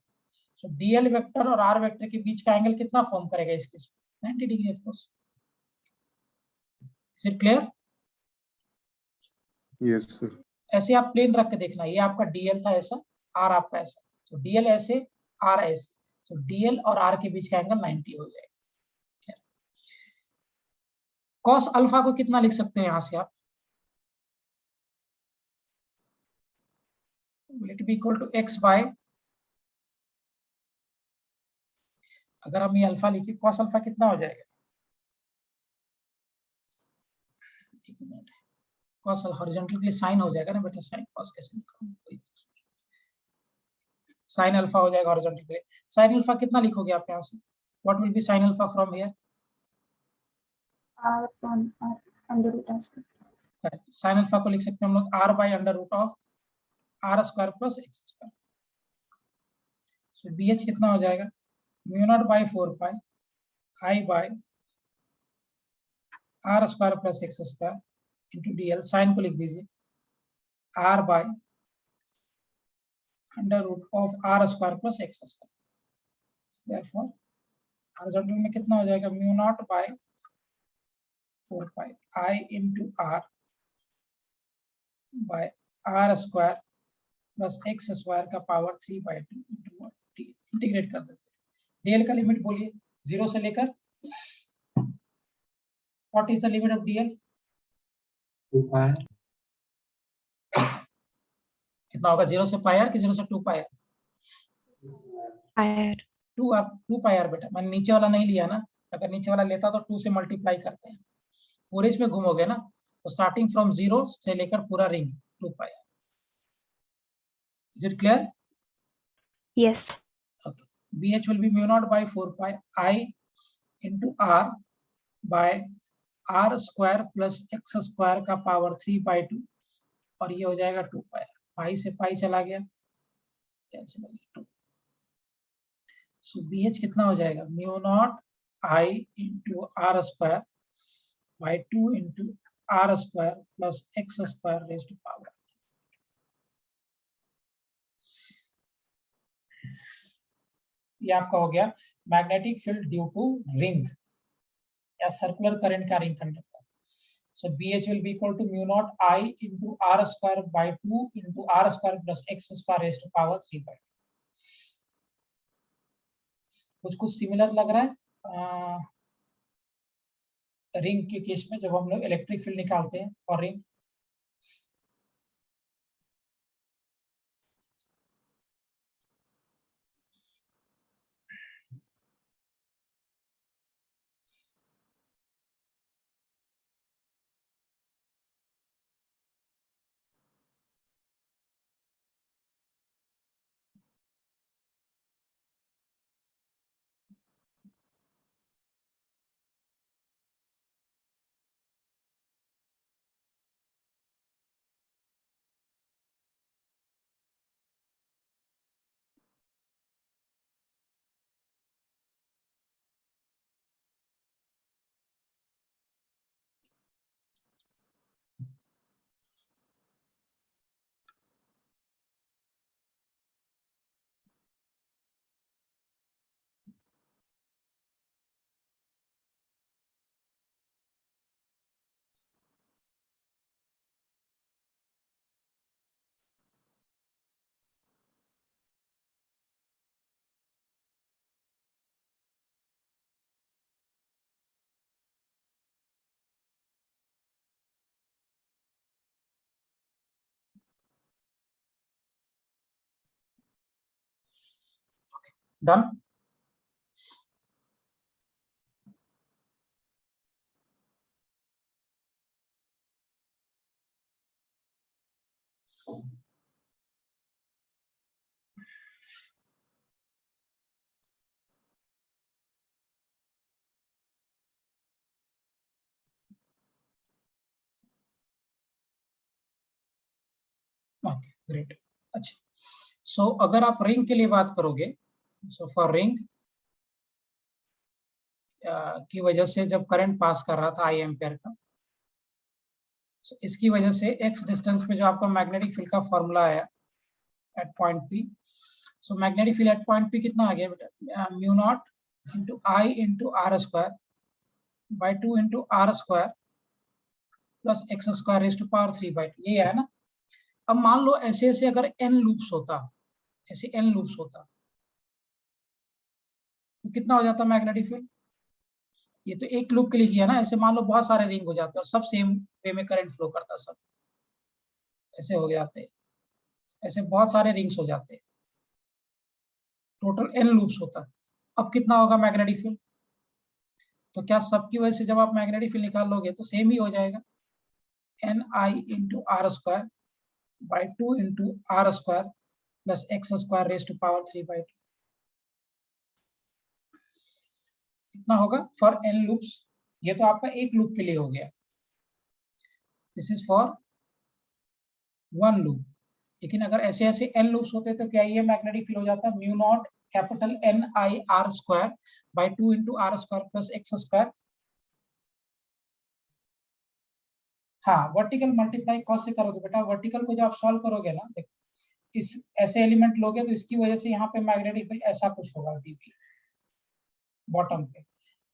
सो डीएल वेक्टर और आर वेक्टर के बीच का एंगल कितना फॉर्म करेगा इस केस में? 90 degree of course. Is it clear? Yes, sir. ऐसे आप प्लेन रख के देखना, ये आपका डीएल था ऐसा, आर आपका ऐसा। सो डीएल ऐसे, आर ऐसे। सो डीएल और आर के बीच का एंगल 90 हो जाएगा। कॉस अल्फा को कितना लिख सकते हैं यहां से आप? will it be equal to x by, अगर हम ये अल्फा लिखे, कॉस अल्फा कितना हो जाएगा? एक मिनट, कॉस हॉरिजॉन्टल के लिए साइन हो जाएगा ना बेटा, साइन कॉस कैसे लिखोगे? साइन अल्फा हो जाएगा हॉरिजॉन्टल के लिए। साइन अल्फा कितना लिखोगे आप यहाँ से? What will be sine alpha from here? R upon R under root R square. Sine alpha को लिख सकते हैं हम लोग r by under root of R square plus x square. So B H कितना हो जाएगा? Mu naught by 4 pi I by R square plus x square into D L. Sine को लिख दीजिए R by under root of R square plus x square. Therefore horizontal में कितना हो जाएगा? Mu naught by 4 pi I into R by R square plus x square का power 3/2 into T. Integrate कर देते हैं। डीएल का लिमिट बोलिए, 0 से लेकर what is the limit of DL? 2 pi कितना होगा? 0 से पाई आर कि 0 से 2 pi are? R 2 pi are बेटा, मैंने नीचे वाला नहीं लिया ना। अगर नीचे वाला लेता तो 2 से मल्टीप्लाई करते हैं, पूरे इसमें घूमोगे ना। तो स्टार्टिंग फ्रॉम 0 से लेकर पूरा ring 2 pi R. Is it clear? yes. Okay. BH will be mu naught by 4 pi I into R by R square plus X square का पावर 3/2, और ये हो जाएगा 2 पाई। पाई से पाई चला गया, कैंसिल हो गया 2। सो BH कितना हो जाएगा? Mu naught I into R square by 2 into R square plus X square raised to power। ये आपका हो गया magnetic field due to ring या circular current carrying conductor. So BH will be equal to mu naught I into R square by 2 into R square plus X square raised to power 3/2। कुछ similar लग रहा है ring के case में, जब हम लोग इलेक्ट्रिक फील्ड निकालते हैं और रिंग। डन। Okay great. अच्छा, सो अगर आप रिंग के लिए बात करोगे, सो फॉर रिंग की वजह से जब करंट पास कर रहा था आई एम्पियर का, so इसकी वजह से x डिस्टेंस पे जो आपका मैग्नेटिक फील्ड का फॉर्मूला आया at point P, so magnetic field at point P कितना आ गया बेटा, mu naught into I into R square by 2 into R square plus x square raise to power 3/2, ये है ना। अब मान लो ऐसे ऐसे अगर n लूप्स होता, ऐसे n लूप्स होता, तो कितना हो जाता मैग्नेटिक फील्ड? ये तो एक लूप के लिए किया ना, ऐसे मान लो बहुत सारे रिंग हो जाते हैं और सब सेम वे में करंट फ्लो करता, सब ऐसे हो जाते, ऐसे बहुत सारे रिंग्स हो जाते, टोटल n लूप्स होता। अब कितना होगा मैग्नेटिक फील्ड? तो क्या सबकी वजह से जब आप मैग्नेटिक फील्ड निकाल लोगे तो सेम ही हो जाएगा, N I into R square by 2 into R square plus x square raise to power 3/2, कितना होगा फॉर n लूप्स। ये तो आपका एक लूप के लिए हो गया, this is for one loop. लेकिन अगर ऐसे ऐसे n लूप्स होते तो क्या ये मैग्नेटिक फील्ड हो जाता, mu naught capital N I R square by 2 into R square plus x square. हाँ, वर्टिकल मल्टीप्लाई कॉस से करोगे बेटा, वर्टिकल को जब आप सॉल्व करोगे ना, इस ऐसे एलिमेंट लोगे तो इसकी वजह से यहाँ पे मैग्नेटिक फील्ड ऐसा कुछ होगा डीपी बॉटम पे,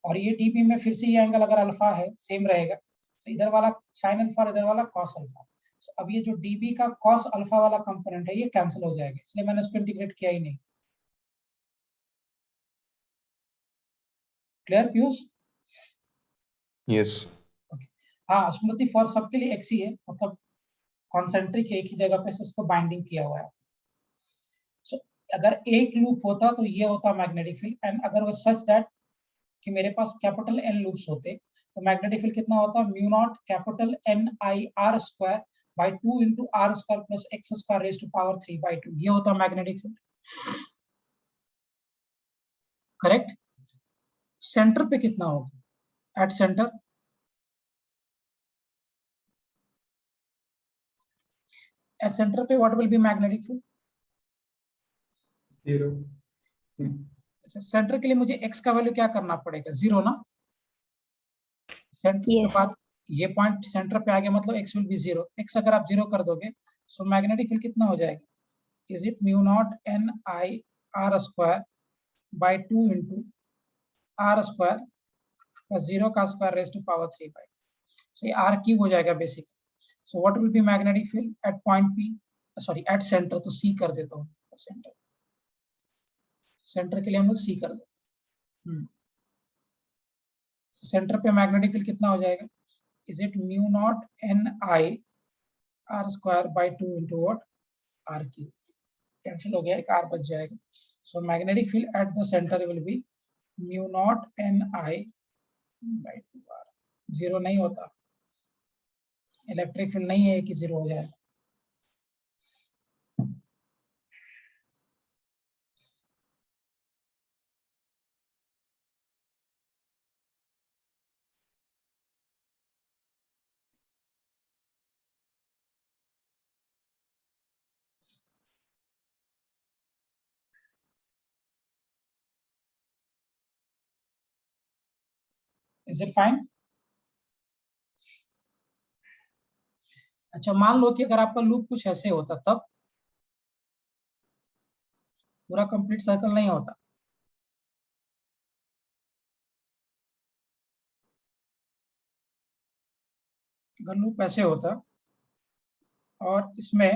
और ये डीपी में फिर से ये एंगल अगर अल्फा है सेम रहेगा, तो इधर वाला साइन अल्फा, इधर वाला कॉस अल्फा। तो अब ये जो डीबी का कॉस अल्फा वाला कंपोनेंट है ये कैंसिल हो जाएगा, इसलिए मैंने इसको इंटीग्रेट किया ही नहीं। क्लियर पीयूष? यस। हाँ, स्मृति फॉर सबके लिए एक्स ही है, मतलब कॉन्सेंट्रिक एक ही जगह पे से इसको बाइंडिंग किया हुआ है। सो अगर एक लूप होता तो ये होता मैग्नेटिक फील्ड, एंड अगर वो सच दैट कि मेरे पास कैपिटल एन लूप्स होते तो मैग्नेटिक फील्ड कितना होता, mu naught capital N I R square by 2 into R square plus x square raise to power 3/2, ये होता मैग्नेटिक फील्ड। करेक्ट। सेंटर पे कितना होगा एट सेंटर? एट सेंटर पे what will be magnetic field? 0। Centre के लिए मुझे x का वैल्यू क्या करना पड़ेगा, 0 ना। सेंटर के Yes. बाद ये पॉइंट सेंटर पे आ गया, मतलब x विल बी 0। x अगर आप 0 कर दोगे सो मैग्नेटिक फील्ड कितना हो जाएगा, is it mu naught N I R square by 2 into R square plus 0 का square raise to power 3/2, so ये r क्यूब हो जाएगा basically. So what will be magnetic field at point P, sorry at centre, तो C कर देता हूँ, centre के लिए हम लोग C कर देते हैं। सेंटर पे मैग्नेटिक फील्ड कितना हो जाएगा, is it mu naught N I R square by 2 into what R cube, cancel हो गया, एक आर बच जाएगा। So magnetic field at the centre will be mu naught N I by 2 R. 0 नहीं होता, इलेक्ट्रिक फील्ड नहीं है कि 0 हो जाएगा। Is it fine? अच्छा, मान लो कि अगर आपका लूप कुछ ऐसे होता तब पूरा कंप्लीट सर्कल नहीं होता। अगर लूप ऐसे होता और इसमें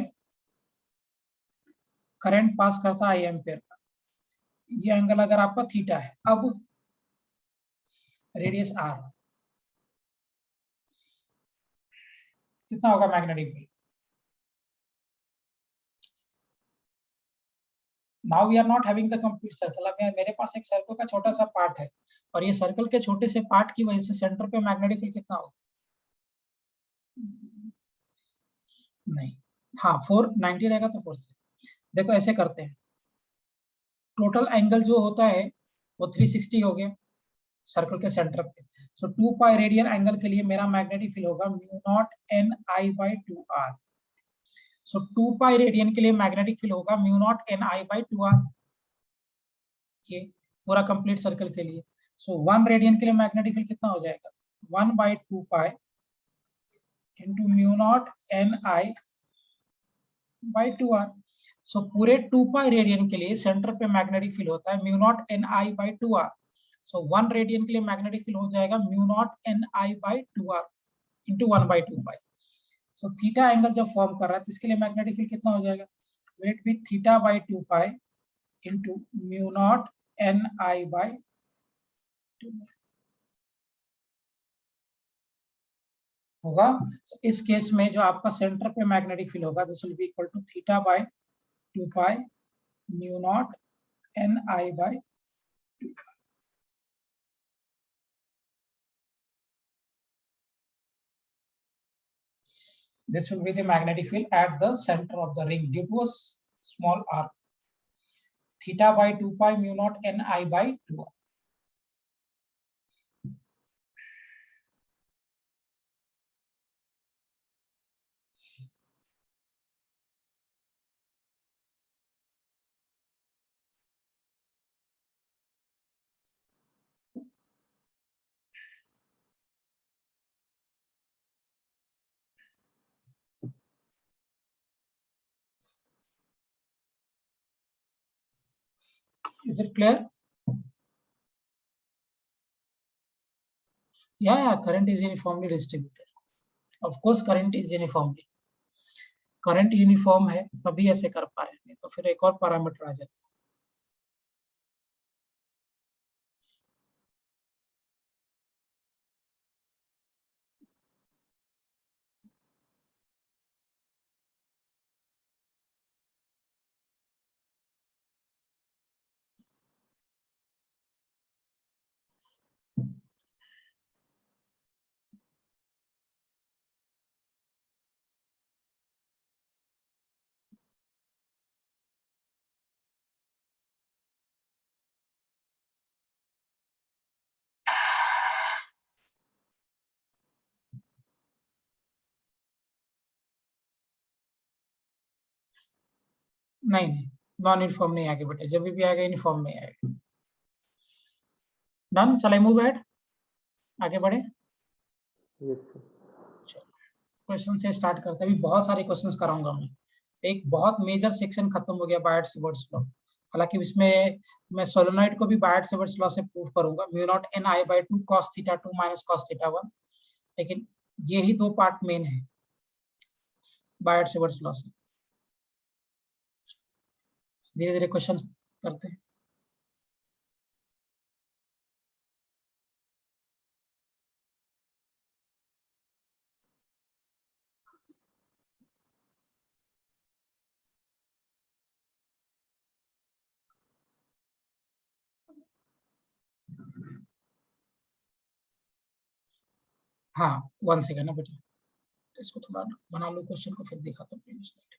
करंट पास करता आई एम्पियर का, ये एंगल अगर आपका थीटा है, अब रेडियस r, कितना होगा magnetic field? Now we are not having the complete circle, अब मेरे पास एक सर्कल का छोटा सा पार्ट है, और ये सर्कल के छोटे से पार्ट की वजह से सेंटर पे मैग्नेटिक फील्ड कितना होगा? नहीं, हाँ 490 रहेगा तो 4 से। देखो ऐसे करते हैं, टोटल एंगल जो होता है वो 360 हो गया सर्कल के सेंटर पे। सो 2 पाई रेडियन एंगल के लिए मेरा मैग्नेटिक फील्ड होगा mu naught N I by 2 R. सो 2 पाई रेडियन के लिए मैग्नेटिक फील्ड होगा mu naught N I by 2r, ये पूरा कंप्लीट सर्कल के लिए। सो 1 रेडियन के लिए मैग्नेटिक फील्ड कितना हो जाएगा, 1 by 2 pi into mu naught N I by 2r। सो पूरे 2 पाई रेडियन के लिए सेंटर पे मैग्नेटिक फील्ड होता है mu naught N I by 2r। So 1 radian के लिए मैग्नेटिक फील्ड हो जाएगा mu naught N I by 2r into 1 by 2 pi. So theta angle जब फॉर्म कर रहा है तो इसके लिए मैग्नेटिक फील्ड कितना हो जाएगा, वेट भी theta by 2 pi into mu naught N I by 2 होगा। so, इस केस में जो आपका सेंटर पे मैग्नेटिक फील्ड होगा this will be equal to theta by 2 pi mu naught N I by 2। This will be the magnetic field at the center of the ring due to a small arc. Theta by 2 pi mu naught n I by 2r. Is it clear? Yeah, current is uniformly distributed. Of course, current is uniformly. Current uniform है तभी ऐसे कर पा रहे हैं, तो फिर एक और पैरामीटर आ जाता है। नहीं नहीं, नॉन यूनिफॉर्म नहीं आगे बेटे, जब भी आएगा यूनिफॉर्म में आएगा। Done, shall I move ahead, आगे बढ़े। क्वेश्चन से स्टार्ट करते हैं, अभी बहुत सारे क्वेश्चंस कराऊंगा मैं। एक बहुत मेजर सेक्शन खत्म हो गया बायट-सावर्ट्स लॉ, हालांकि इसमें मैं सोलेनॉइड को भी बायट-सावर्ट्स लॉ से प्रूव करूंगा mu naught N I by 2 cos theta 2 minus cos theta 1, लेकिन ये ही दो पार्ट मेन है बायट-सावर्ट्स लॉ से। धीरे धीरे क्वेश्चन करते हैं। हाँ 1 सेकंड ना बेटा, इसको थोड़ा बना लो क्वेश्चन को, फिर दिखाता हूँ प्रीवियस स्लाइड।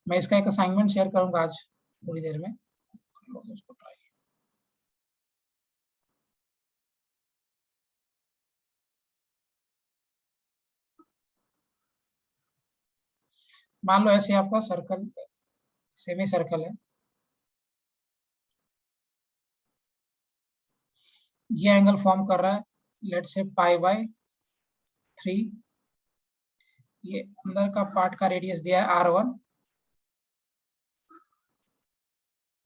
मैं इसका एक असाइनमेंट शेयर करूंगा आज थोड़ी देर में, उसको ट्राई। मान लो ऐसे आपका सर्कल, सेमी सर्कल है, ये एंगल फॉर्म कर रहा है लेट्स से पाई बाय 3, ये अंदर का पार्ट का रेडियस दिया है r1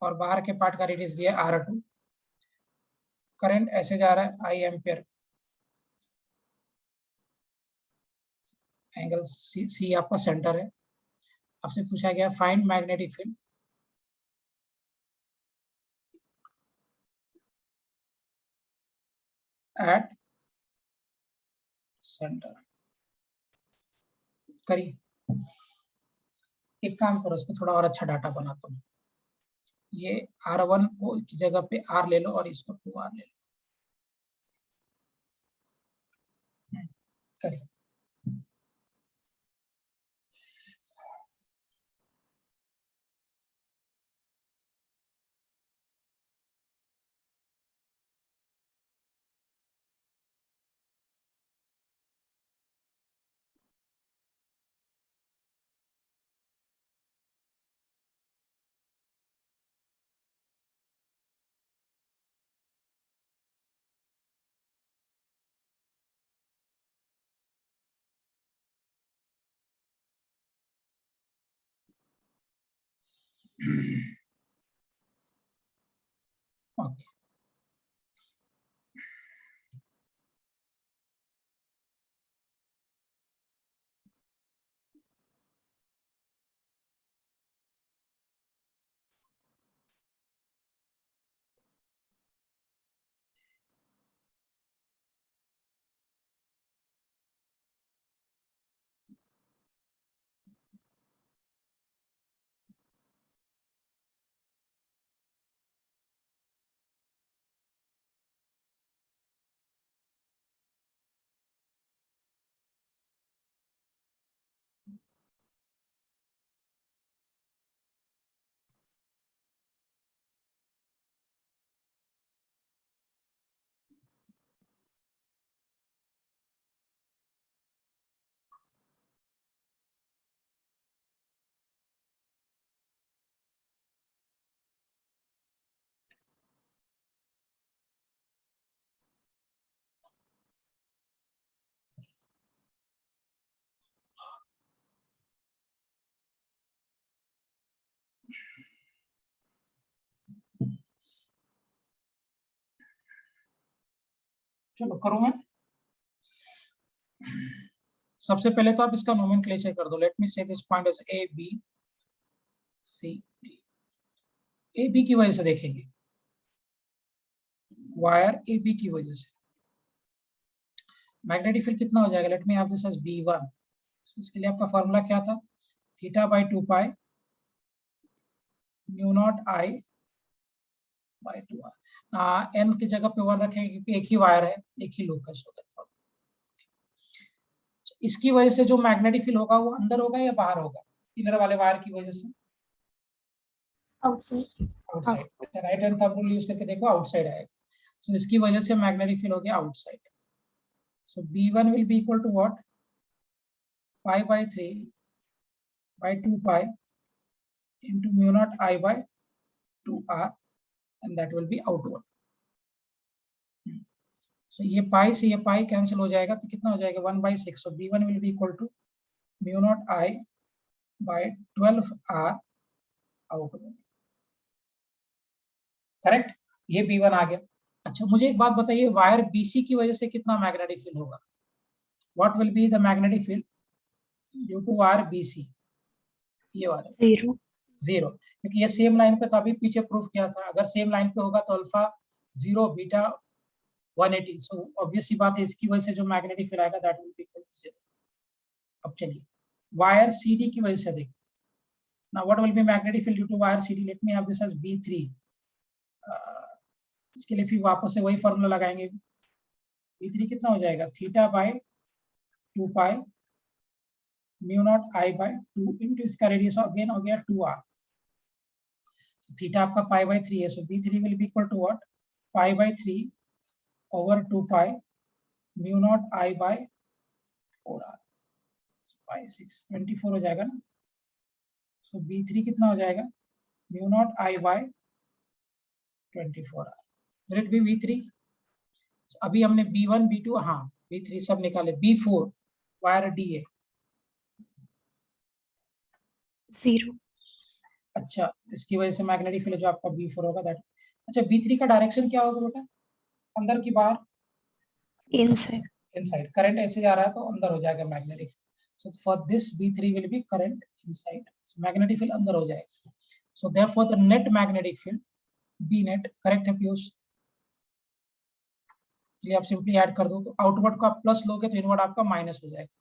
और बाहर के पार्ट का रेडियस दिया है r2। करंट ऐसे जा रहा है I एम्पियर, एंगल C आपका सेंटर है। आपसे पूछा गया find magnetic field at centre. करिए, एक काम करो, इसको थोड़ा और अच्छा डाटा बनाता हूँ। ये r1 को की जगह पे r ले लो और इसको 2r ले लो। करिए, ओके, चलो करूँ मैं। सबसे पहले तो आप इसका नोमेनक्लेचर कर दो। Let me say this point as A B C D. A B की वजह से देखेंगे, वायर ए बी की वजह से मैग्नेटिक फील्ड कितना हो जाएगा। Let me have this as B1। इसके लिए आपका फॉर्मूला क्या था, theta by 2 pi mu naught I by 2r। N की जगह पे 1 रखेंगे क्योंकि एक ही वायर है, एक ही लूप है। सो दैट इसकी वजह से जो मैग्नेटिक फील्ड होगा वो अंदर होगा या बाहर होगा, इनर वाले वायर की वजह से outside. Outside. Right hand thumb rule use करके देखो, आउटसाइड आएगा। सो इसकी वजह से मैग्नेटिक फील्ड हो गया outside. So B1 will be equal to what, pi by 3 by 2 pi into mu naught I by 2r and that will be outward. So ये पाई से ये पाई कैंसिल हो जाएगा तो कितना हो जाएगा 1/6। So B1 will be equal to mu naught I by 12r outward. Correct, ये B1 आ गया। अच्छा मुझे एक बात बताइए, वायर BC की वजह से कितना मैग्नेटिक फील्ड होगा। What will be the magnetic field due to wire BC? ये वाला 0. 0, क्योंकि ये सेम लाइन पे था, अभी पीछे प्रूफ किया था। अगर सेम लाइन पे होगा तो अल्फा 0 बीटा 180। सो ऑब्वियस सी बात है, इसकी वजह से जो मैग्नेटिक फील्ड आएगा that will be equal to 0। अब चलिए वायर CD की वजह से देखो। Now what will be magnetic field due to wire CD। Let me have this as B3। इसके लिए फिर वापस से वही फार्मूला लगाएंगे। B3 कितना हो जाएगा, theta by 2 pi mu naught I by 2 into इसका रेडियस अगेन हो गया 2r। थीटा आपका पाई बाई 3 है। So B3 will be equal to what, pi by 3 over 2 pi mu naught I by 4r। Pi 6 24 हो जाएगा ना। सो B3 कितना हो जाएगा, mu naught I by 24r। Will it be V3। अभी हमने B1 B2 हाँ B3 सब निकाले। B4 वायर D है। 0. अच्छा इसकी वजह से मैग्नेटिक फील्ड जो आपका B4 होगा दैट। अच्छा B3 का डायरेक्शन क्या होगा बेटा, अंदर की बाहर, Inside. इनसाइड। करंट ऐसे जा रहा है तो अंदर हो जाएगा magnetic. So for this B3 will B current inside, magnetic field अंदर हो जाएगा। So therefore the net magnetic field B net, correct है पीयूष। चलिए आप सिंपली ऐड कर दो, तो आउटवर्ड को आप प्लस लोगे तो इनवर्ड आपका माइनस हो जाएगा।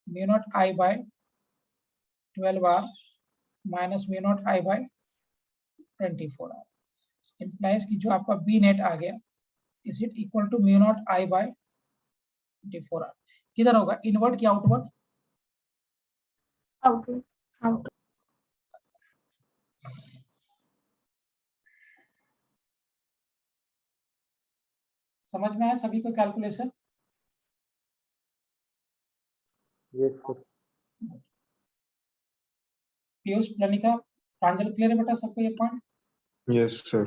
Mu naught I by 12r minus mu naught I by 24r। Implies कि जो आपका B नेट आ गया is it equal to mu naught I by 24r। किधर होगा, इनवर्ड की आउटवर्ड, Outward. Outward. समझ में आया सभी को कैलकुलेशन। Yes, sir. पीयूष प्लनिका प्रांजल क्लियर है बेटा सबको ये point. Yes, sir.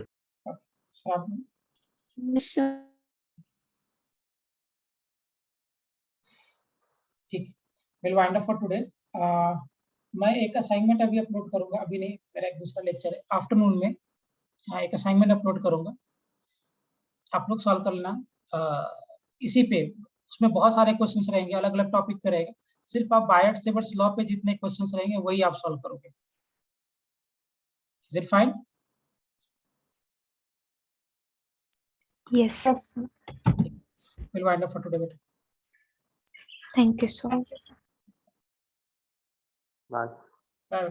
Yes, sir. ठीक, will wind up for today. मैं एक असाइनमेंट अभी अपलोड करूंगा, अभी नहीं, मेरा एक दूसरा लेक्चर है आफ्टरनून में, एक असाइनमेंट अपलोड करूंगा, आप लोग सॉल्व कर लेना। इसी पे उसमें बहुत सारे क्वेश्चंस रहेंगे, अलग अलग टॉपिक पे रहेगा, सिर्फ आप बायट-सेवर्स लॉ पे जितने क्वेश्चंस रहेंगे वही आप सॉल्व करोगे। Is it fine? Yes. Will wind up for today बेटा। Thank you so much. Bye. Bye.